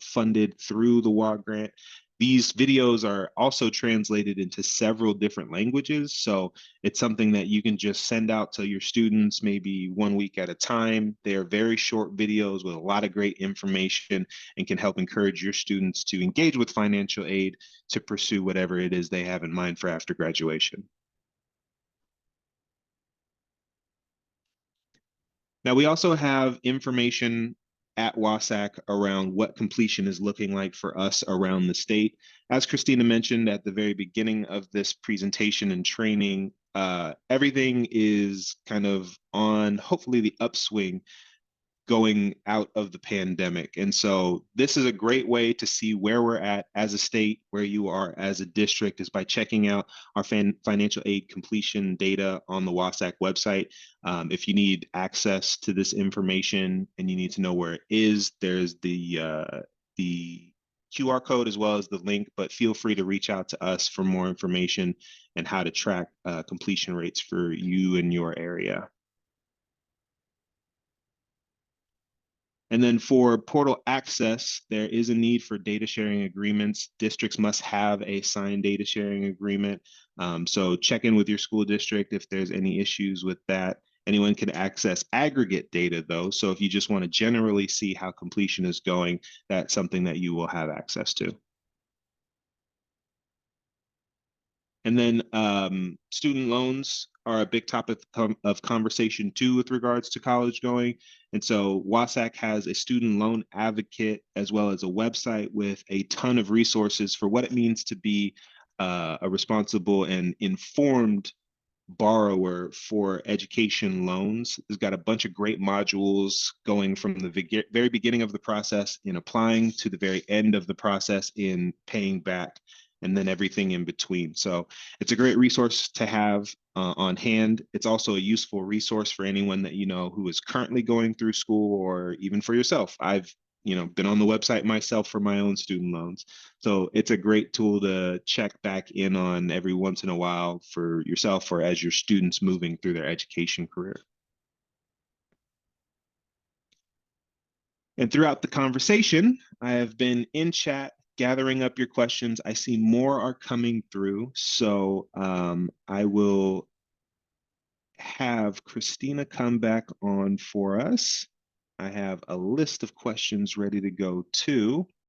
funded through the WA Grant. These videos are also translated into several different languages. So it's something that you can just send out to your students maybe 1 week at a time. They are very short videos with a lot of great information and can help encourage your students to engage with financial aid to pursue whatever it is they have in mind for after graduation. Now, we also have information at WASAC around what completion is looking like for us around the state. As Christina mentioned at the very beginning of this presentation and training, everything is kind of on hopefully the upswing going out of the pandemic. And so this is a great way to see where we're at as a state, where you are as a district, is by checking out our financial aid completion data on the WASAC website. If you need access to this information and you need to know where it is, there's the QR code as well as the link, but feel free to reach out to us for more information and how to track completion rates for you and your area. And then for portal access, there is a need for data sharing agreements. Districts must have a signed data sharing agreement. So check in with your school district if there's any issues with that. Anyone can access aggregate data though. So if you just want to generally see how completion is going, that's something that you will have access to. And then student loans are a big topic of conversation too with regards to college going. And so WASAC has a student loan advocate as well as a website with a ton of resources for what it means to be a responsible and informed borrower for education loans. It's got a bunch of great modules going from the very beginning of the process in applying to the very end of the process in paying back, and then everything in between. So it's a great resource to have on hand. It's also a useful resource for anyone that you know who is currently going through school, or even for yourself. I've been on the website myself for my own student loans. So it's a great tool to check back in on every once in a while for yourself or as your students moving through their education career. And throughout the conversation, I have been in chat gathering up your questions. I see more are coming through. So I will have Christina come back on for us. I have a list of questions ready to go too.